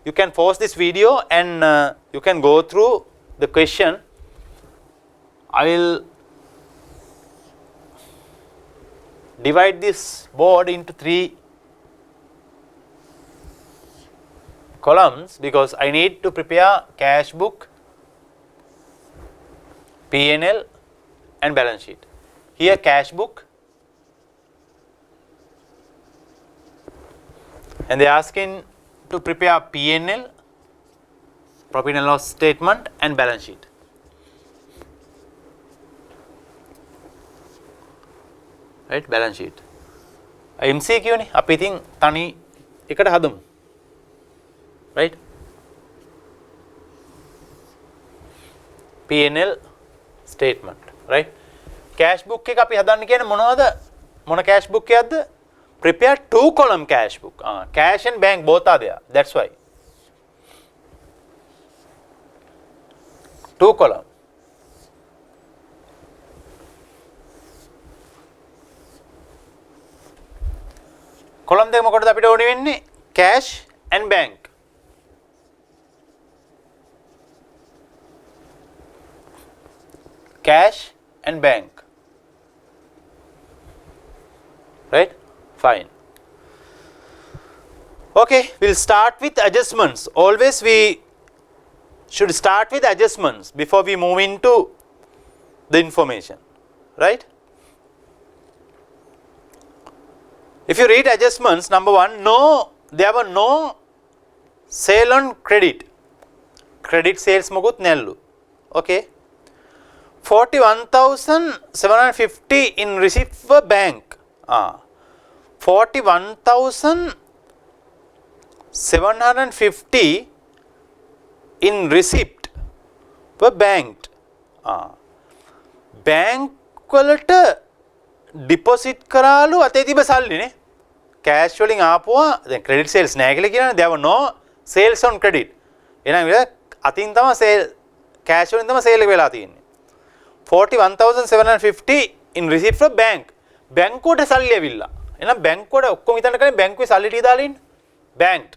You can pause this video and you can go through the question. I will divide this board into 3 columns because I need to prepare cash book, P&L and balance sheet. Here cash book and they are asking to prepare P&L, profit and loss statement and balance sheet. Right, balance sheet. MCQ නේ අපි ඉතින් තනි එකට හදමු. Right? P&L statement, right? Cash book එක අපි හදන්න කියන්නේ මොනවද? මොන cash book එකක්ද? Prepare 2-column cash book. Cash and bank both are there. That's why. 2 column. Column දෙක මොකටද අපිට ඕනේ වෙන්නේ? cash and bank. Cash and bank. Right? Fine. Okay, we'll start with adjustments. Always we should start with adjustments before we move into the information. Right? If you read adjustments, number one, there were no sale on credit. Credit sales mogut nellu. Okay. 41,750 in receipt for bank. 41,750 in receipt for bank. Bank වලට deposit කරාලු අතේ තිබ සල්ලිනේ. Cash වලින් ආපුවා දැන් credit sales නැහැ කියලා කියනනේ. there were no sales on credit. එහෙනම් අතින් තමයි සේල් කෑෂ් වලින් තමයි සේල් එක වෙලා තියෙන්නේ. 41,750 in receipt from bank. බැංකුවට සල්ලි ඇවිල්ලා. එහෙනම් බැංකුවට ඔක්කොම හිතන්න කලින් බැංකුවේ සල්ලි ටික දාලා ඉන්න. banked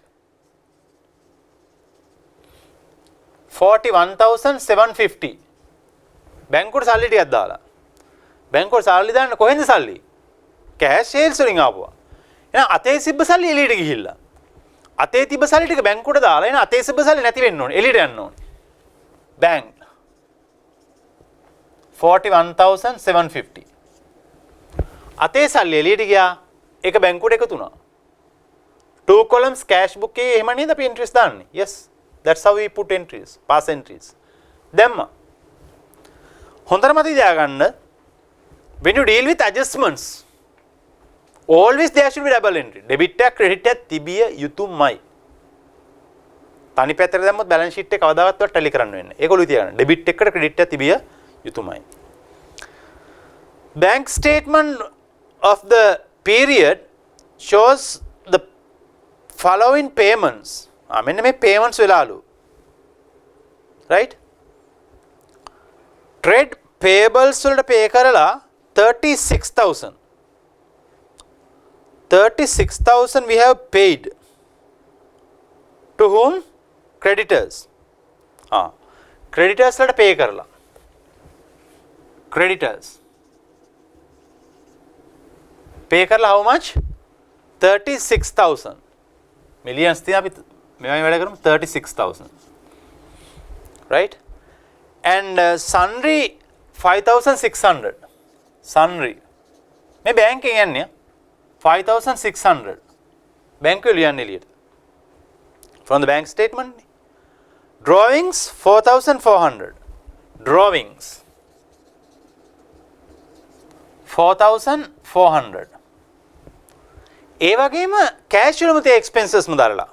41,750. බැංකුවට සල්ලි ටිකක් දාලා. බැංකුවට සල්ලි දාන්න කොහෙන්ද සල්ලි? කෑෂ් සේල්ස් වලින් ආපුවා. එහෙනම් අතේ තිබ්බ සල්ලි එළියට ගිහිල්ලා. අතේ තිබ්බ සල්ලි ටික බැංකුවට දාලා එහෙනම් අතේ තිබ්බ සල්ලි නැති වෙන්න ඕනේ. එළියට යන්න ඕනේ. bank 41,750. අතේ සල්ලි එළියට ගියා. ඒක බැංකුවට එකතු වුණා. 2 columns cash book එකේ එහෙම නේද අපි entries දාන්නේ? Yes. That's how we put entries, pass entries. දැම්මා. හොඳට මතක තියාගන්න. When you deal with adjustments, always there should be double entry. Debit එක credit එක තිබිය යුතුමයි. තනි පැත්තට දැම්මොත් balance sheet එක කවදාවත් tally කරන්න වෙන්නේ. ඒකලුයි තියාගන්න. debit එකට credit එක තිබිය යුතුමයි. Bank statement of the period shows the following payments. මෙන්න මේ payments වෙලාලු. Right? Trade payables වලට pay කරලා 36,000. 36,000 we have paid. To whom? Creditors. Creditors වලට pay කරලා. Creditors. Pay කරලා how much? 36,000. Millions තියන අපි මෙවයි වැඩ කරමු 36,000. Right? And sundry 5,600. Sundry. මේ bank එකෙන් යන්නේ 5,600. bank වල යන්නේ එළියට. From the bank statement. Drawings 4,400. Drawings 4,400. ඒ වගේම cash වලම තියෙන expenses ම දාලා.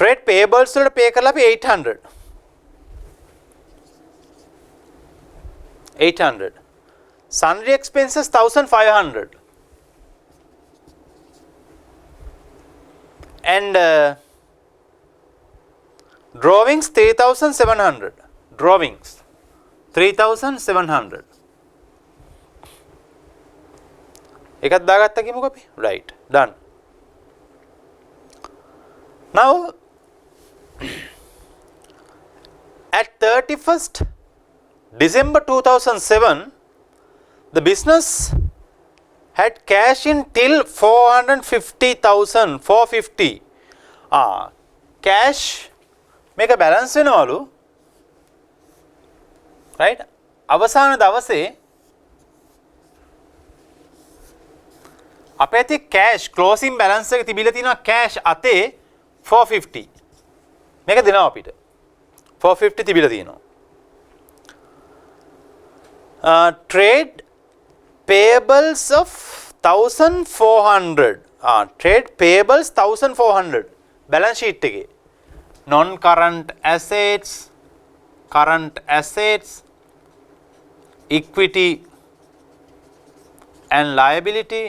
Trade payables වලට pay කරලා අපි 800. 800. Sundry expenses 1,500. And drawings 3,700. Drawings 3,700. එකක් දාගත්තා කියමුකෝ අපි. Right. Done. Now at 31st December 2007, the business had cash in till 450,000. 450. Cash මේක balance වෙනවලු. Right? අවසාන දවසේ අපේ ඇති cash closing balance එක තිබිලා තියෙනවා cash අතේ 450. මේක දෙනවා අපිට. 450 තිබිලා තියෙනවා. Trade payables of 1,400. Trade payables 1,400. Balance sheet එකේ. Non current assets, current assets, equity and liability.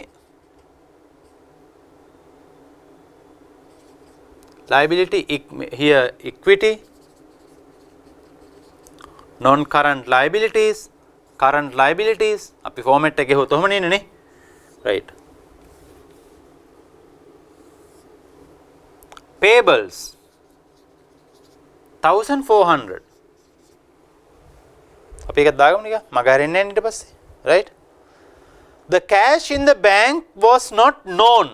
Liability here equity, non current liabilities, current liabilities. අපි format එකේ හොතොම නේ. Right. payables 1400 අපි එකක් දාගමු නිකන් මග හැරෙන්නේ නැහැ ඊට පස්සේ right the cash in the bank was not known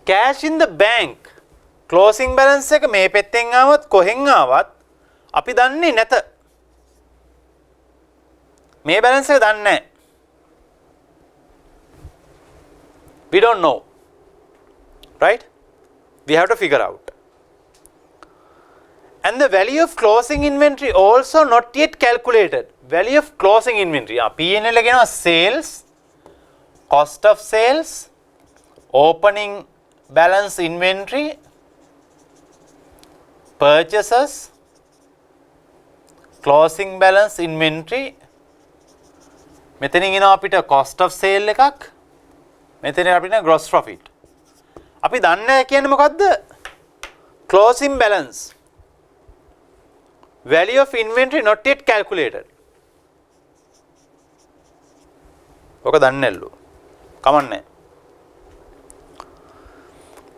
cash in the bank closing balance එක මේ පැත්තෙන් ආවත් කොහෙන් ආවත් අපි දන්නේ නැත මේ balance එක දන්නේ නැහැ we don't know right we have to figure out and the value of closing inventory also not yet calculated value of closing inventory P&L එක කියනවා sales cost of sales opening balance inventory purchases closing balance inventory මෙතනින් එනවා අපිට cost of sale එකක් මෙතන අපිට gross profit අපි දන්නේ කියන්නේ මොකද්ද closing balance value of inventory not yet calculated ඔක දන්නේ නැල්ලු කමන්නේ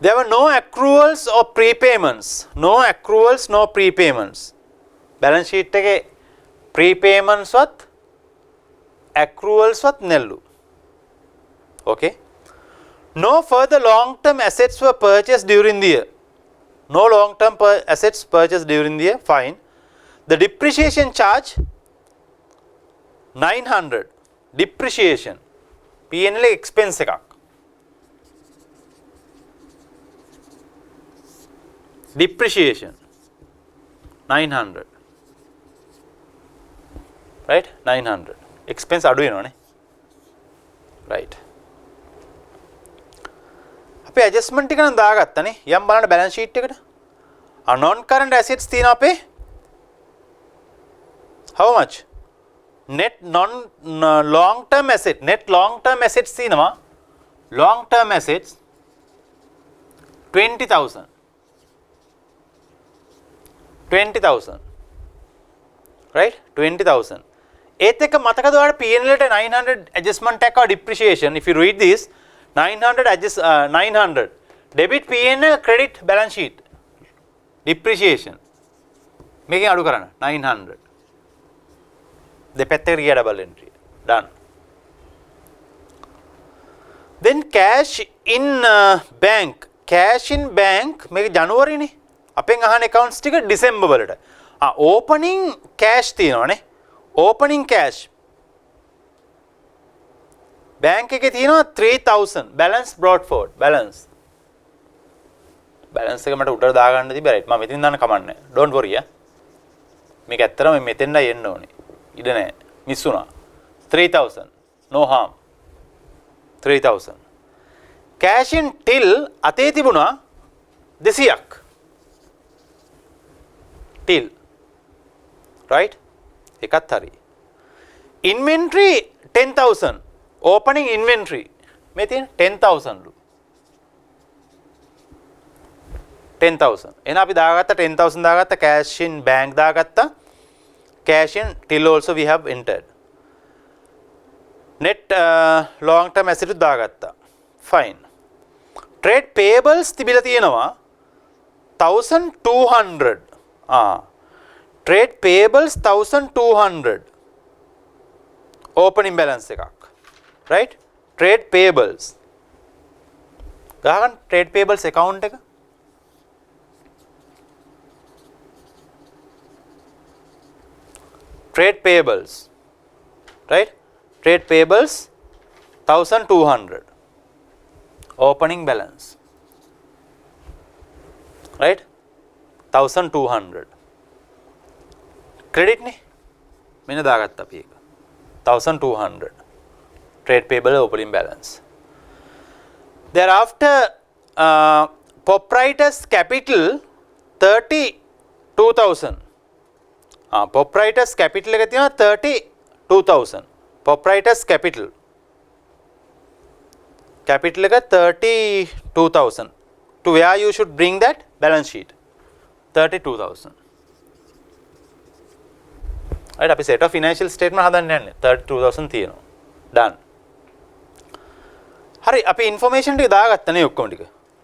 there were no accruals or prepayments no accruals no prepayments balance sheet එකේ prepayments වත් accruals වත් නැල්ලු okay no further long term assets were purchased during the year no long term assets purchased during the year fine the depreciation charge 900 depreciation P&L expense එකක් depreciation 900 right 900 expense අඩු වෙනවනේ right අපි adjustment ටික නම් දාගත්තනේ යම් බලන්න balance sheet එකට non current assets තියෙනවා අපේ how much net long term asset net long term assets තියෙනවා long term assets 20000 right 20000 ඒත් එක මතකද ඔයාලට P&L ට 900 adjustment එකක් depreciation if you read this 900 debit P&L credit balance sheet depreciation මේකෙන් අඩු කරන්න 900 දෙපැත්තකට ගියා double entry done then cash in bank මේක ජනුවරිනේ අපෙන් අහන accounts ටික December වලට opening cash තියෙනවනේ opening cash bank එකේ තියෙනවා 3000 balance brought forward balance එක මට උඩට දාගන්න තිබ්බා right මම මෙතනින් දාන්න කමන්නේ don't worry මේක ඇත්තටම මෙතෙන්ඩයි එන්න ඕනේ ඉඩ නැහැ මිස් වුණා 3000 no harm 3000 cash in till අතේ තිබුණා 200ක් till right එකත් හරි inventory 10000 opening inventory මේ තියෙන 10000 ලු 10000 එහෙනම් අපි දාගත්ත 10000 දාගත්ත cash in bank දාගත්තා cash in till also we have entered net long term asset දාගත්තා fine trade payables තිබිලා තියෙනවා 1200 trade payables 1200 opening balance එකක් right trade payables ගහගන්න trade payables account එක trade payables right trade payables 1200 opening balance right 1200 credit නේ මෙන්න දාගත්තා අපි ඒක 1200 trade payable opening balance thereafter proprietors capital 32000 proprietors capital එක තියෙනවා 32000 proprietors capital එක 32000 to where you should bring that balance sheet 32000 right අපි set of financial statement හදන්න යන්නේ 32000 තියෙනවා done හරි අපි information ටික දාගත්තා නේ ඔක්කොම ටික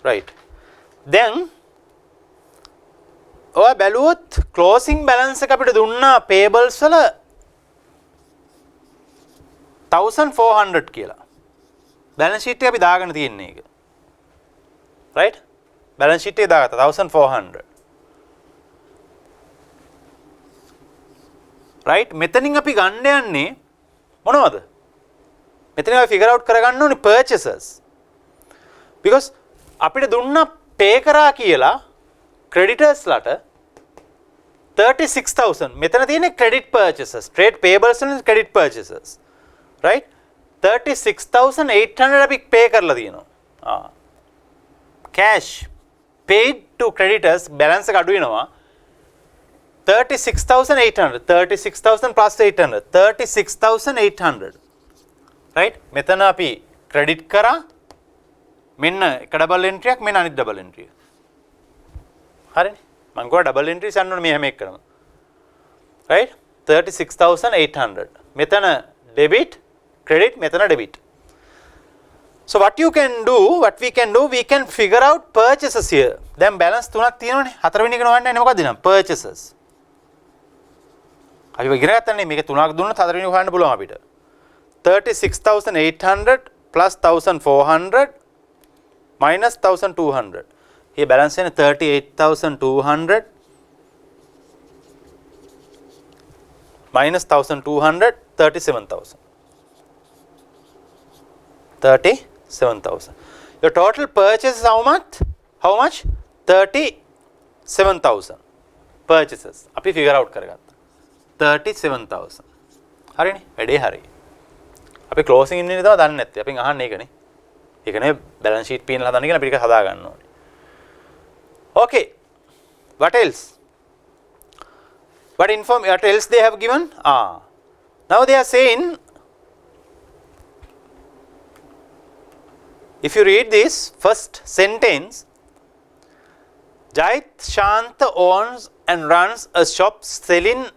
right then ඔය බැලුවොත් closing balance එක අපිට දුන්නා payables වල 1400 කියලා. balance sheet එක අපි දාගෙන තියෙන්නේ ඒක. right? balance sheet එක දාගත්තා 1400. right? මෙතනින් අපි ගන්න යන්නේ මොනවද? මෙතන අපි figure out කරගන්න ඕනේ purchases. because අපිට දුන්නා pay කරා කියලා creditors ලට 36,000. මෙතන තියෙන්නේ credit purchases. Trade payables and credit purchases. Right? 36,800 අපි pay කරලා තියෙනවා. Cash paid to creditors balance එක අඩු වෙනවා. 36,800. 36,000 plus 800. 36,800. Right? මෙතන අපි credit කරා. මෙන්න එක double entry එකක් මෙන්න අනිත් double entry එක. හරිනේ? මම ගෝ double entries යන්න ඕනේ මේ හැම එකකම. right? 36,800. මෙතන debit, credit, මෙතන debit. So what we can do, we can figure out purchases here. දැන් balance තුනක් තියෙනවනේ. හතරවෙනි එක නොවන්න යන්නේ මොකක්ද නම්? purchases. අපි ඉගෙන ගන්නනේ මේක තුනක් දුන්නොත් හතරවෙනි එක හොයන්න පුළුවන් අපිට. 36,800 plus 1,400 minus 1,200. Here balance is 38,200 minus 1,200, 37,000. 37,000. Your total purchase is how much? How much? 37,000 purchases. අපි figure out කරගත්තා. 37,000. හරිනේ? වැඩේ හරි. අපි closing ඉන්නේ තමයි දන්නේ නැත්තේ. අපි අහන්නේ ඒකනේ. ඒකනේ balance sheet පියන හදන්න කියන අපිට ඒක හදා ගන්න ඕනේ. Okay, what else? What else they have given? Now they are saying, if you read this first sentence, Jait Shanta owns and runs a shop selling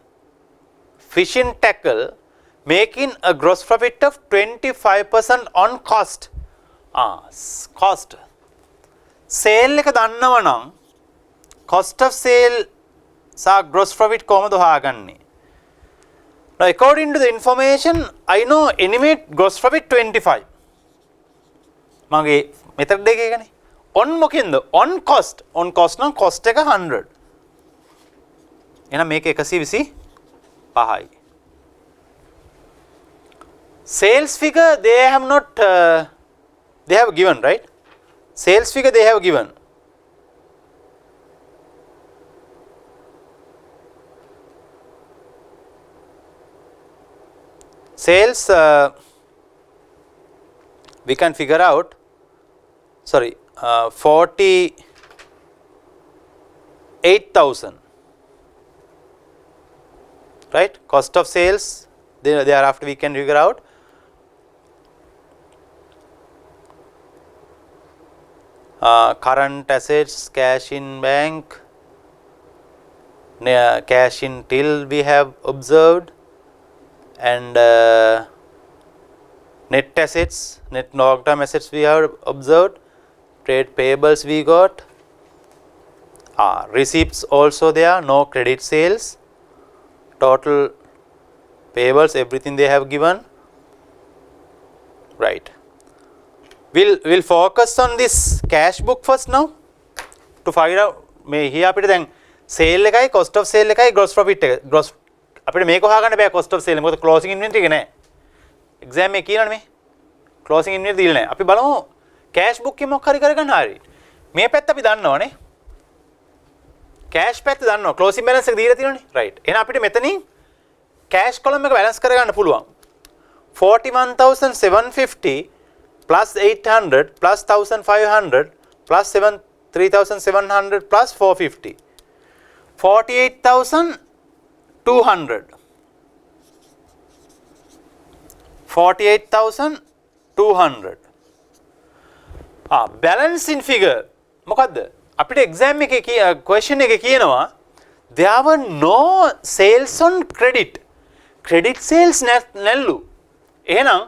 fishing tackle, making a gross profit of 25% on cost. Cost. Sale එක දන්නව නම් cost of sale සහ gross profit කොහොමද හොයාගන්නේ? Now according to the information I know estimate gross profit 25. මගේ method එක එකනේ. on මොකෙන්ද? on cost නම් cost එක 100. එහෙනම් මේක 125යි. Sales figure they have not they have given, right? Sales figure they have given. Sales we can figure out, sorry, 48,000, right? Cost of sales thereafter we can figure out. Current assets, cash in bank, cash in till we have observed, and net assets, net long term assets we have observed, trade payables we got, receipts also there, no credit sales, total payables, everything they have given, right? We'll focus on this cash book first now to find out මේ here අපිට දැන් sale එකයි cost of sale එකයි gross profit එක gross අපිට මේක හොයාගන්න බෑ cost of sale මොකද closing inventory එක නෑ exam එකේ කියනවනේ මේ closing inventory දීලා නෑ අපි බලමු cash book එක මොකක් හරි කරගන්න හරි මේ පැත්ත අපි දන්නවනේ cash පැත්ත දන්නවා closing balance එක දීලා තියෙනවනේ right එහෙනම් අපිට මෙතනින් cash column එක balance කරගන්න පුළුවන් 41,750 plus 800 plus 1,500 plus 3,700 plus 450 48,200 48,200 balance in figure මොකද්ද අපිට exam එකේ question එකේ කියනවා there were no sales on credit sales නැල්ලු එහෙනම්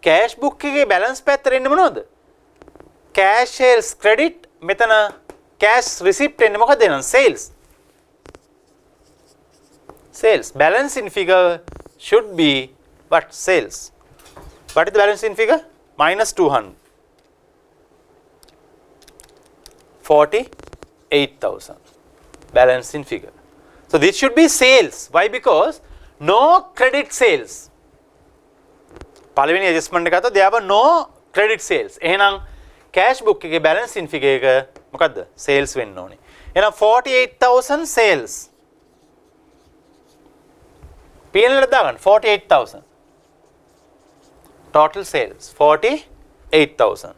cash book එකේ balance පැත්තට එන්නේ මොනවද cash sales credit මෙතන cash receipt එන්නේ මොකක්ද එහෙනම් sales. Sales. Balancing figure should be what? Sales. What is the balancing figure? Minus 200. 48,000. Balancing figure. So this should be sales. Why? Because no credit sales. පළවෙනි adjustment එක ගත්තොත් there were no credit sales. එහෙනම් cash book එකේ balancing figure එක මොකද්ද? sales වෙන්න ඕනේ. එහෙනම් 48,000 sales. P&L එකට දාගන්න 48,000. Total sales 48,000.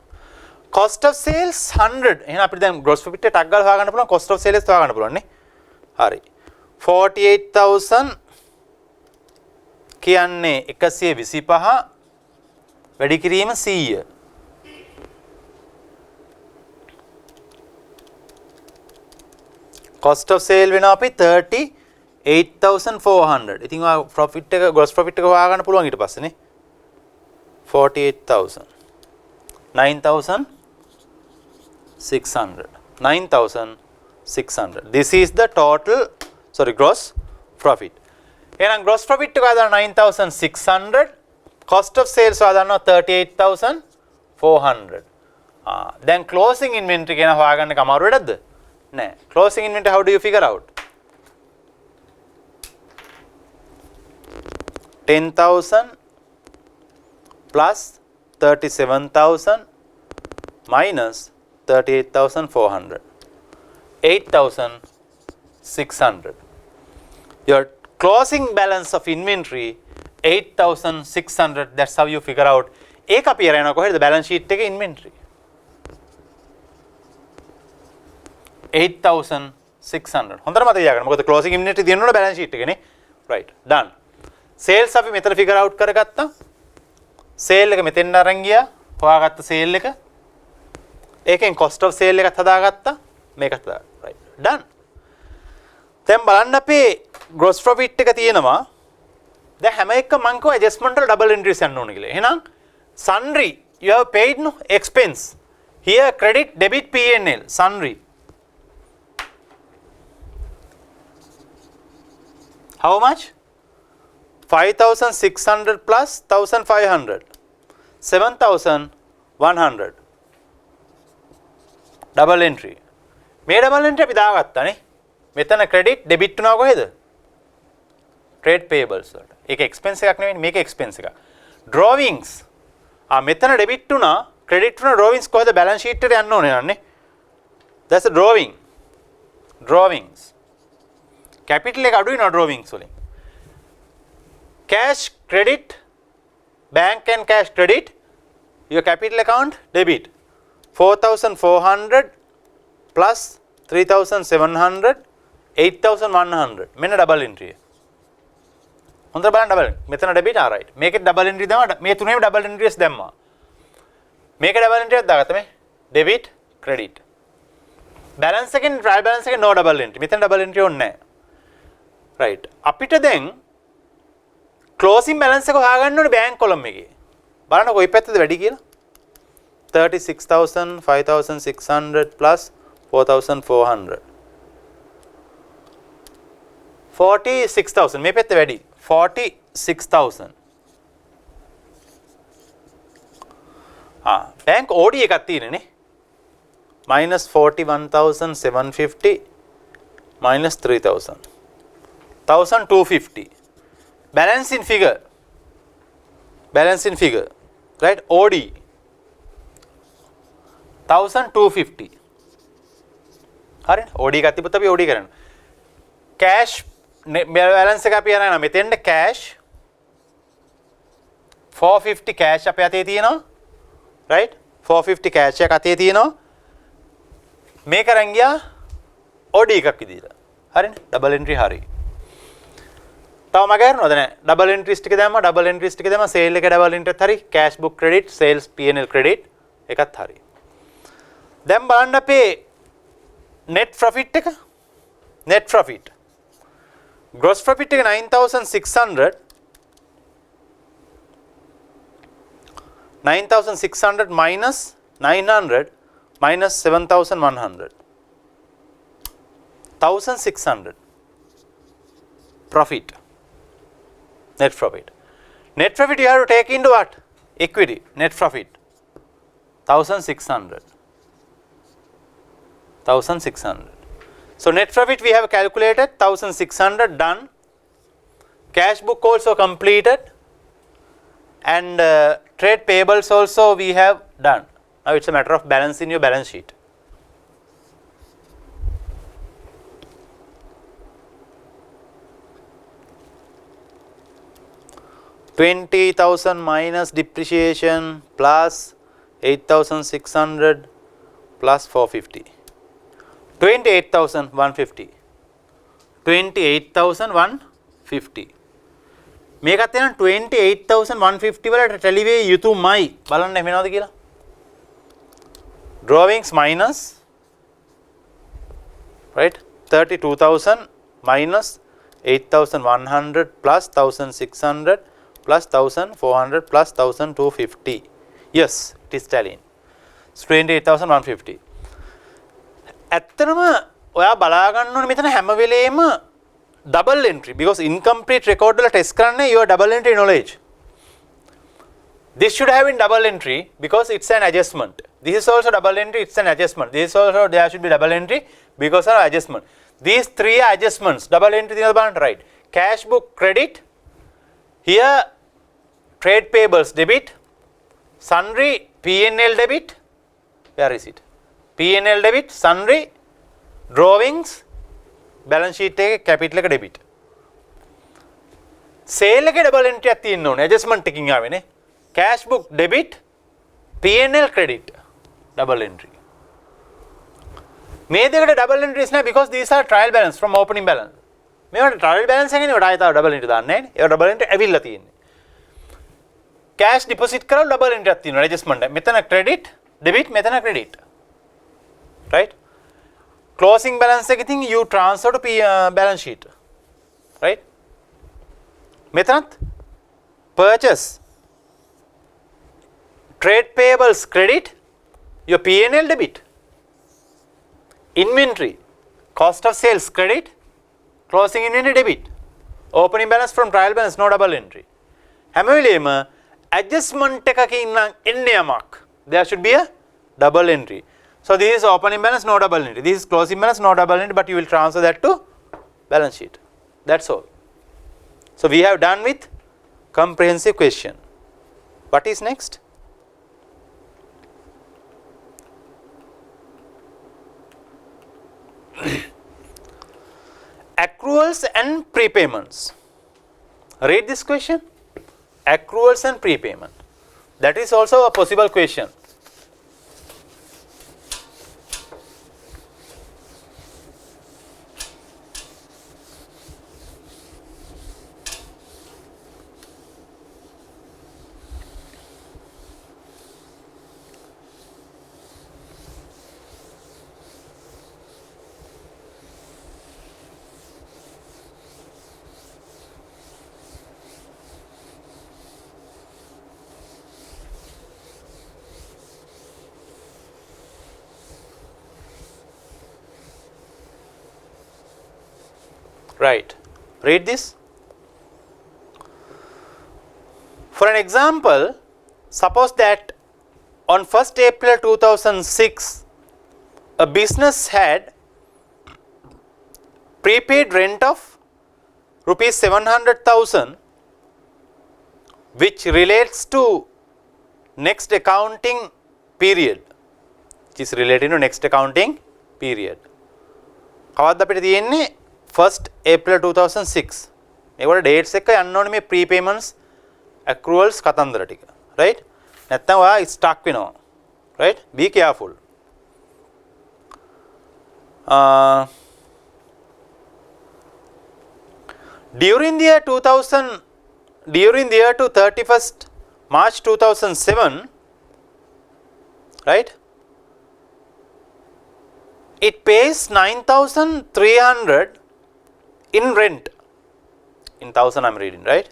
Cost of sales 100. එහෙනම් අපිට දැන් gross profit එක ටක් ගාලා හොයාගන්න පුළුවන් cost of sales හොයාගන්න පුළුවන් නේ. හරි. 48,000 කියන්නේ 125 වැඩි කිරීම 100. Cost of sale වෙනවා අපි 38,400. ඉතින් ඔය profit එක gross profit එක හොයාගන්න පුළුවන් ඊට පස්සේ නේ. 48,000. 9,600. 9,600. This is the total, sorry, gross profit. එහෙනම් gross profit එක හදාගන්න 9,600. Cost of sales හදාගන්නවා 38,400. Then closing inventory කියන හොයාගන්න එක අමාරු වැඩක්ද? නෑ. Closing inventory, how do you figure out? 10,000 plus 37,000 minus 38,400. 8,600. Your closing balance of inventory 8,600. That's how you figure out. ඒක අපි අරගෙන කොහෙද balance sheet එකේ inventory 8,600. හොඳට මතක තියාගන්න. මොකද closing inventory තියෙන්න ඕන balance sheet එකේ නේ. Right. Done. Sales අපි මෙතන figure out කරගත්තා. Sale එක මෙතෙන් අරන් ගියා. හොයාගත්ත sale එක. ඒකෙන් cost of sale එකත් හදාගත්තා. මේකත් හදා. Right. Done. දැන් බලන්න අපේ gross profit එක තියෙනවා. දැන් හැම එකම මං කෝ adjustment වල double entries යන්න ඕන කියලා. එහෙනම් sundry you have paid no expense. Here credit debit P&L sundry. How much? 5,600 plus 1,500. 7,100. Double entry. මේ double entry අපි දාගත්තා නේ. මෙතන credit debit වුණා කොහෙද? Trade payables වලට. ඒක expense එකක් නෙවෙයි මේක expense එකක්. Drawings. මෙතන debit වුණා credit වුණා drawings කොහෙද balance sheet එකට යන්න ඕනේ නන්නේ. That's a drawing. Drawings. Capital එක අඩු වෙනවා drawings වලින්. Cash credit, bank and cash credit, your capital account debit 4,400 plus 3,700 8,100. මෙන්න double entry. හොඳට බලන්න double. මෙතන debit right. මේකේ double entry දැම්මා. මේ තුනේම double entries දැම්මා. මේකේ double entry එකක් දාගත්තා මේ debit credit. balance එකෙන් trial balance එකේ no double entry. මෙතන double entry ඕනේ නැහැ. right. අපිට දැන් closing balance එක හොයාගන්න ඕනේ bank column එකේ. බලන්න කොයි පැත්තද වැඩි කියලා. 36,000, 5,600 plus 4,400. 46,000 මේ පැත්ත වැඩි. 46,000. bank OD එකක් තියෙන්නේ නේ. minus 41,750 minus 3,000. 1,250. Balancing figure. Balancing figure. Right? OD. 1,250. හරි OD එකක් තිබුත් අපි OD කරනවා. cash balance එක අපි අරගෙන මෙතෙන්ද cash 450 cash අපේ අතේ තියෙනවා. right? 450 cash එක අතේ තියෙනවා. මේක අරන් ගියා OD එකක් විදියට. හරිනේ? double entry හරි. තව මග කරනවද නැහැ? double entries ටික දැම්මා, double entries ටික දැම්මා, sale එකේ double entry එකත් හරි, cash book credit, sales P&L credit එකත් හරි. දැන් බලන්න අපේ net profit එක. net profit. gross profit එක 9,600. 9,600 minus 900 minus 7,100. 1600 profit, net profit. Net profit you have to take into what? Equity, net profit 1600. So net profit we have calculated 1600, done. Cash book also completed, and trade payables also we have done. Now it's a matter of balance in your balance sheet. $20,000 minus depreciation plus 8,600 plus 450. 28,150. 28,150. මේකත් එන 28,150 වලට tally වේ යුතුමයි. බලන්න එමෙනවද කියලා. Drawings minus, right, 32,000 minus 8,100 plus 1,600 plus 1,400 plus 1,250. Yes, it is tallying. It's 28,150. ඇත්තටම ඔයා බලා ගන්න ඕනේ මෙතන හැම වෙලේම double entry, because incomplete record වල test කරන්නේ your double entry knowledge. This should have been double entry because it's an adjustment. This is also double entry, it's an adjustment. This is also, there should be double entry because of adjustment. These three are adjustments. Double entry තියෙනවා බලන්න, right. Cash book credit, here trade payables debit, sundry P&L debit. Where is it? P&L debit, sundry, drawings, balance sheet එකේ capital එක debit. Sale එකේ double entry එකක් තියෙන්න ඕනේ. adjustment එකකින් ආවේනේ. Cash book debit, P&L credit, double entry. මේ දෙකට double entries නැහැ because these are trial balance from opening balance. මේවට trial balance එකනේ ඔයාලා ආයෙත් double entry දාන්නේ නැහැ නේ. ඒවා double entry ඇවිල්ලා තියෙන්නේ. Cash deposit කරලා double entry එකක් තියෙනවා adjustment එක. මෙතන credit, debit, මෙතන credit. Right? Closing balance එකකින් you transfer to balance sheet. Right? මෙතනත් purchase, trade payables credit, your P&L debit. Inventory, cost of sales credit, closing inventory debit. Opening balance from trial balance, no double entry. හැම වෙලේම adjustment එකකින් නම් එන්නේ යමක්. There should be a double entry. So this is opening balance, no double entry. This is closing balance, no double entry, but you will transfer that to balance sheet. That's all. So we have done with comprehensive question. What is next? Accruals and prepayments. Read this question. Accruals and prepayment. That is also a possible question. Right. Read this. For an example, suppose that on 1st April 2006, a business had prepaid rent of rupees 700,000, which relates to next accounting period. Which is related to next accounting period. කවද්ද අපිට තියෙන්නේ 1st April 2006. මේකට dates එක යන්න ඕනේ මේ prepayments, accruals කතන්දර ටික. Right? නැත්නම් ඔයා stuck වෙනවා. Right? Be careful. During the year to 31st March 2007, right? It pays 9,300 in rent. In 1,000 I am reading, right?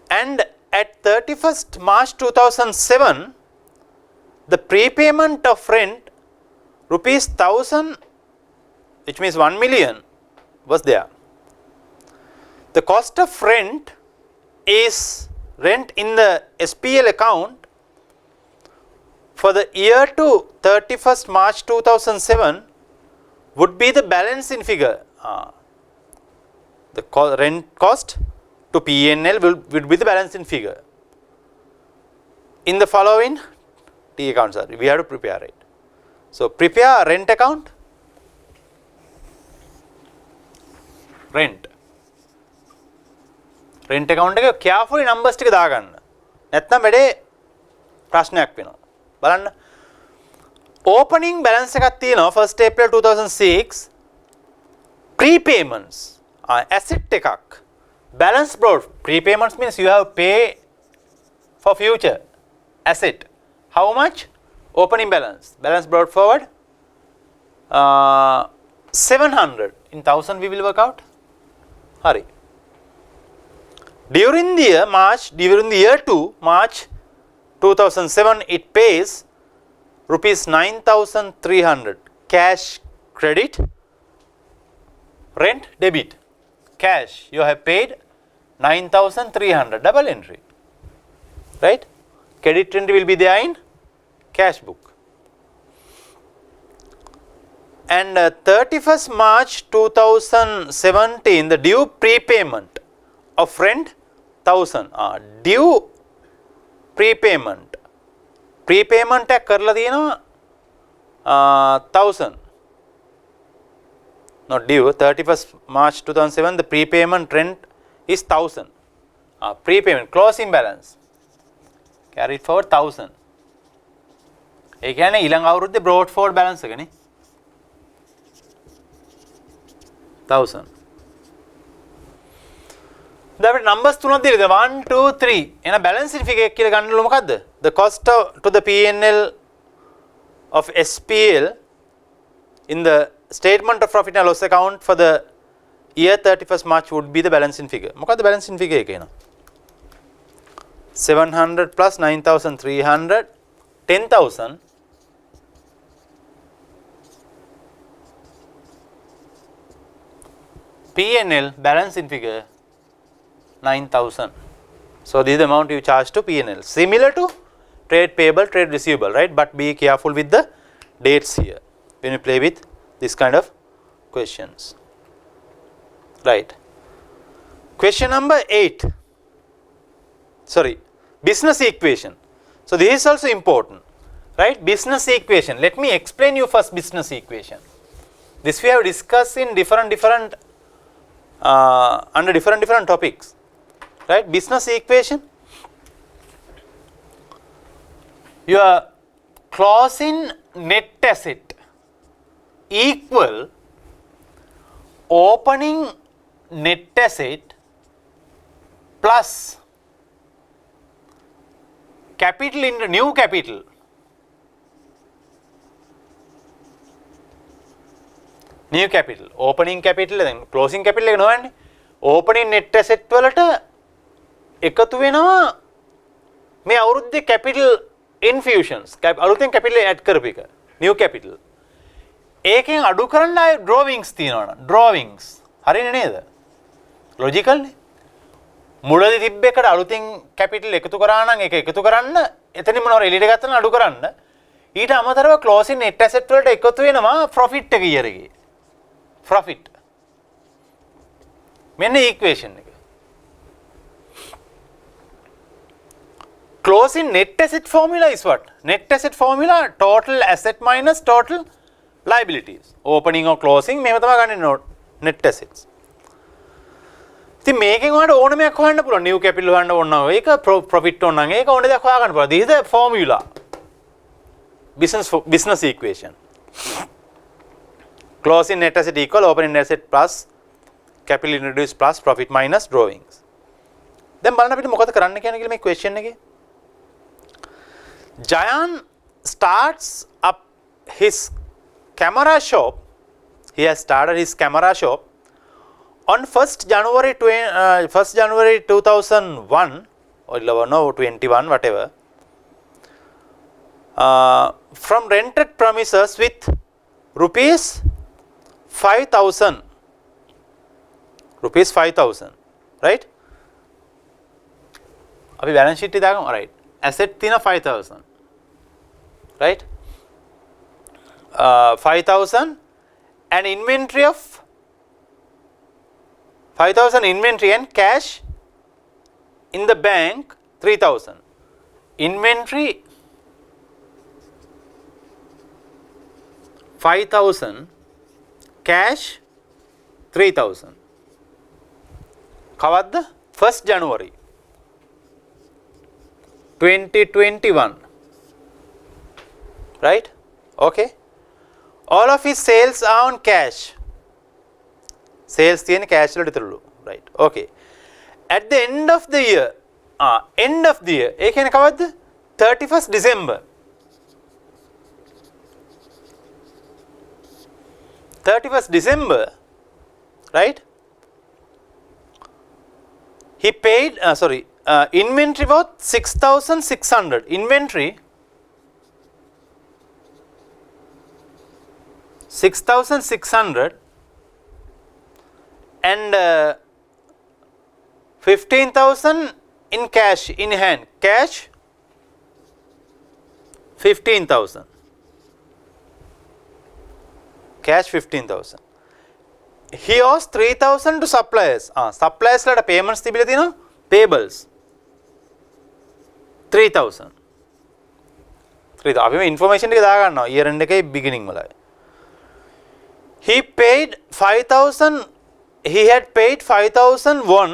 And at 31st March 2007, the prepayment of rent rupees 1,000 which means 1 million was there. The cost of rent is rent in the SPL account for the year to 31st March 2007 would be the balance in figure. The rent cost to P&L would be the balance in figure. In the following T accounts are, we have to prepare it. So, prepare a rent account, rent account එක carefully numbers ටික දාගන්න. නැත්නම් වැඩේ ප්‍රශ්නයක් වෙනවා. බලන්න. Opening balance එකක් තියෙනවා 1st April 2006 prepayments asset එකක්. Balance brought, prepayments means you have pay for future asset. How much? Opening balance. Balance brought forward 700. In 1000 we will work out. Hurry. During the year to March 2007, it pays rupees 9,300 cash credit, rent debit. Cash you have paid 9,300, double entry, right? Credit entry will be there in cash book. And 31st March 2017, the due prepayment of rent 1000. Due prepayment. Prepayment එක කරලා තියෙනවා 1000. Not due. 31st March 2007, the prepayment rent is 1000. Prepayment closing balance carried forward 1000. ඒ කියන්නේ ඊළඟ අවුරුද්දේ brought forward balance එකනේ 1000. දැන් numbers තුනක් දෙන්න 1 2 3 එන balance figure එක කියලා ගන්නලු මොකද්ද? The cost to the P&L of SPL in the statement of profit and loss account for the year 31st March would be the balancing figure. මොකද්ද balancing figure එක එනවා? 700 plus 9,300 10,000 P&L balancing figure 9,000. So, this is the amount you charge to P&L. Similar to trade payable, trade receivable, right? But be careful with the dates here when you play with this kind of questions, right? Question number 8. Sorry, business equation. So, this is also important, right? Business equation. Let me explain you first business equation. This we have discussed in different under different topics, right? Business equation. Your closing net asset equal opening net asset plus capital into new capital. New capital, opening capital then closing capital එක නොවන්නේ. Opening net asset වලට එකතු වෙනවා මේ අවුරුද්දේ capital infusions. අලුතෙන් capital add කරපු එක. New capital. ඒකෙන් අඩු කරන්න ආයේ drawings තියෙනවා. Drawings. හරිනේ නේද? Logical නේ. මුලදී තිබ්බ එකට අලුතෙන් capital එකතු කරා නම් ඒක එකතු කරන්න එතනින් මොනවාර එළියට ගත්තා නම් අඩු කරන්න. ඊට අමතරව closing net asset වලට එකතු වෙනවා profit එක year එකේ. Profit. මෙන්න equation එක. Closing net asset formula is what? Net asset formula total asset minus total liabilities. Opening or closing මේව තමයි ගන්නේ net assets. ඉතින් මේකෙන් ඔයාලට ඕනමයක් හොයන්න පුළුවන්. new capital හොයන්න ඕන නම් ඒක profit ඕන නම් ඒක ඕන දෙයක් හොයාගන්න පුළුවන්. This is the formula. Business equation. Closing net asset equal opening net asset plus capital introduced plus profit minus drawings. දැන් බලන්න අපිට මොකද කරන්න කියන්නේ කියලා මේ question එකේ. Jayan starts up his camera shop. He has started his camera shop on 1st January 2001 or 11 or 21 whatever. From rented premises with rupees 5,000 rupees 5,000 right අපි balance sheet එක දාගමු right asset තියෙන 5,000 right 5,000 and inventory of 5,000 inventory and cash in the bank 3,000 inventory 5,000 cash 3,000 කවද්ද 1st January 2021 right okay all of his sales are on cash sales තියෙන cash වලට ඉතුරුලු right okay at the end of the year end of the year ඒ කියන්නේ කවද්ද 31st December 31st December right he paid inventory worth 6,600 inventory 6,600 and 15,000 in cash in hand cash 15,000 cash 15,000 he owes 3,000 to suppliers suppliers ලට payments තිබිලා තියෙනවා payables 3,000 අපි මේ information ටික දා ගන්නවා year end එකේ beginning වලයි he paid 5,000 he had paid 5,000 won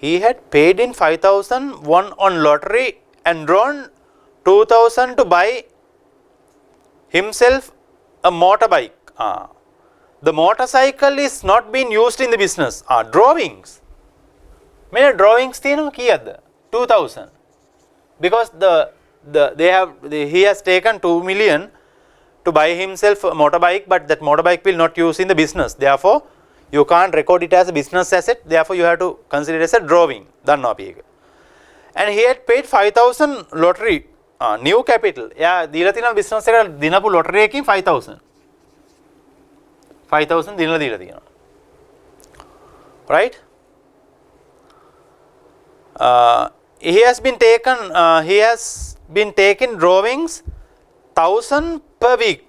he had paid in 5,000 won on lottery and drawn 2,000 to buy himself a motorbike the motorcycle is not being used in the business drawings මේ drawings තියෙනවා කීයක්ද 2,000 because he has taken 2 million to buy himself a motorbike but that motorbike will not use in the business therefore you can't record it as a business asset therefore you have to consider it as a drawing දන්නවා අපි ඒක and he had paid 5,000 lottery new capital එයා දීලා තියෙනවා business එකට දිනපු lottery එකකින් 5,000 දිනලා දීලා තියෙනවා right he has been taken drawings 1,000 per week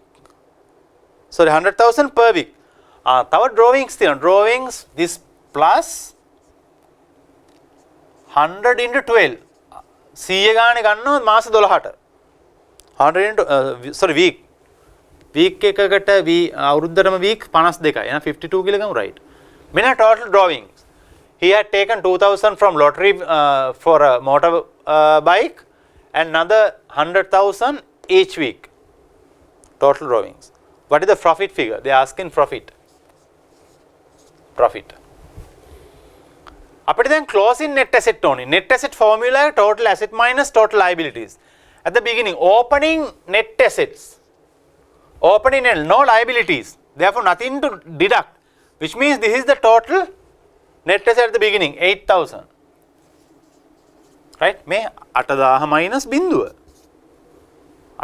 100,000 per week තව drawings තියෙනවා drawings this plus 100 into 12 100 ගානේ ගන්නවා මාස 12ට 100 into week එකකට අවුරුද්දටම week 52යි එහෙනම් 52 කියලා ගමු right මෙන්න total drawings he had taken 2,000 from lottery for a motor bike and another 100,000 each week total drawings what is the profit figure they are asking profit අපිට දැන් closing net asset ඕනේ net asset formula total asset minus total liabilities at the beginning opening net assets opening and no liabilities therefore nothing to deduct which means this is the total net asset at the beginning 8,000 right මේ 8,000 minus බිඳුව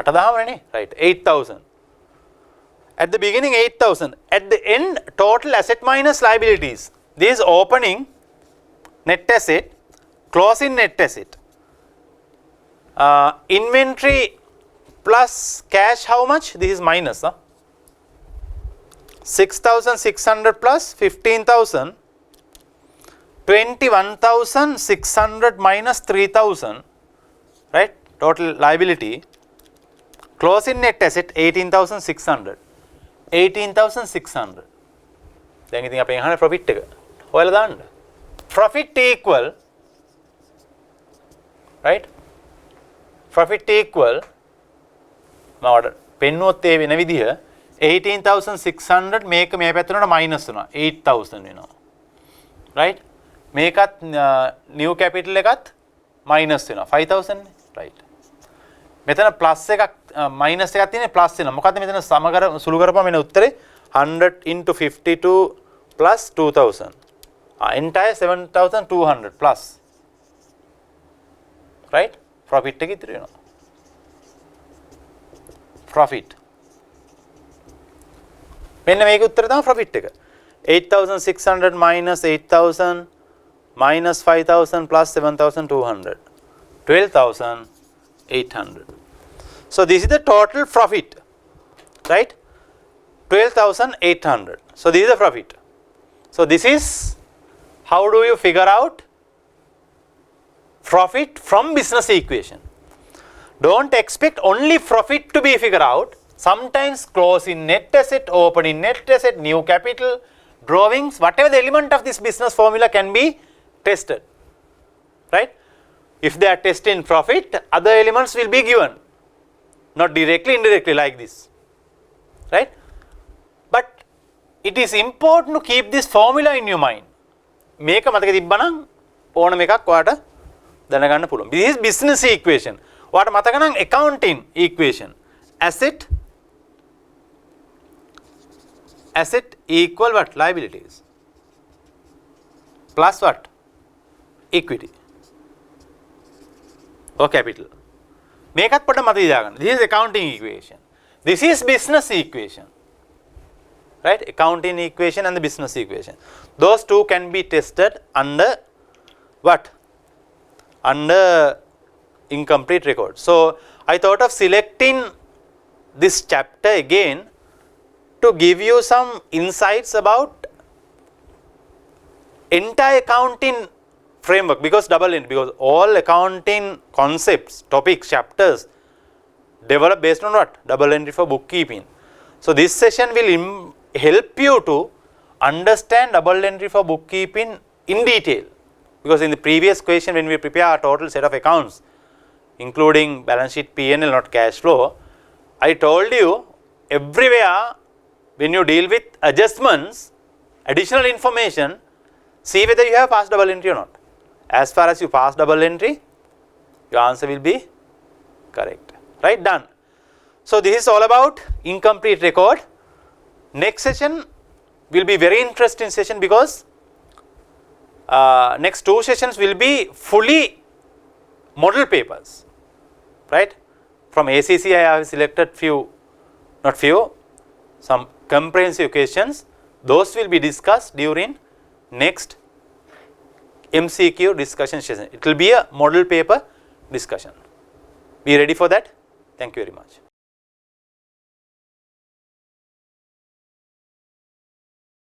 8,000 නේ right 8,000 at the beginning 8,000 at the end total asset minus liabilities this is opening net asset closing net asset inventory plus cash how much this is minus 6,600 plus 15,000 21,600 minus 3,000 right total liability closing net asset 18,600 18,600 දැන් ඉතින් අපි අහන්නේ profit එක හොයලා දාන්න profit equal right profit equal මම පෙන්නුවොත් ඒ වෙන විදිහ 18,600 මේක මේ පැත්තට minus වෙනවා 8,000 වෙනවා right මේකත් new capital එකත් minus වෙනවා 5,000 නේ right මෙතන plus එකක් minus එකක් තියෙන්නේ plus වෙනවා මොකද්ද මෙතන සුළු කරපුවම එන උත්තරේ 100 into 52 plus 2,000 entire 7,200 plus right profit එක ඉතිරි වෙනවා profit මෙන්න මේකේ උත්තරය තමයි profit එක. 8600 minus 8000 minus 5000 plus 7200. 12,800. So this is the total profit, right? 12,800. So this is the profit. So this is how do you figure out profit from business equation. Don't expect only profit to be figured out. Sometimes closing net asset, opening net asset, new capital, drawings, whatever the element of this business formula can be tested, right? If they are tested in profit, other elements will be given, not directly, indirectly like this, right? But it is important to keep this formula in your mind. මේක මතක තිබ්බනම් ඕනම එකක් ඔයාට දැනගන්න පුළුවන්. This is business equation. ඔයාට මතක නම් accounting equation. Asset equal what? Liabilities. Plus what? Equity. Or capital. මේකත් පොඩ්ඩක් මතක තියාගන්න. This is accounting equation. This is business equation. Right? Accounting equation and the business equation. Those two can be tested under what? Under incomplete record. So I thought of selecting this chapter again to give you some insights about entire accounting framework, because double entry, because all accounting concepts, topics, chapters develop based on what? Double entry for bookkeeping. So this session will help you to understand double entry for bookkeeping in detail, because in the previous question when we prepare our total set of accounts including balance sheet, P&L, not cash flow, I told you everywhere when you deal with adjustments, additional information, see whether you have passed double entry or not. As far as you pass double entry, your answer will be correct, right? Done. So this is all about incomplete record. Next session will be very interesting session, because next two sessions will be fully model papers, right? From ACC I have selected some comprehensive questions. Those will be discussed during next MCQ discussion session. It will be a model paper discussion. Be ready for that. Thank you very much.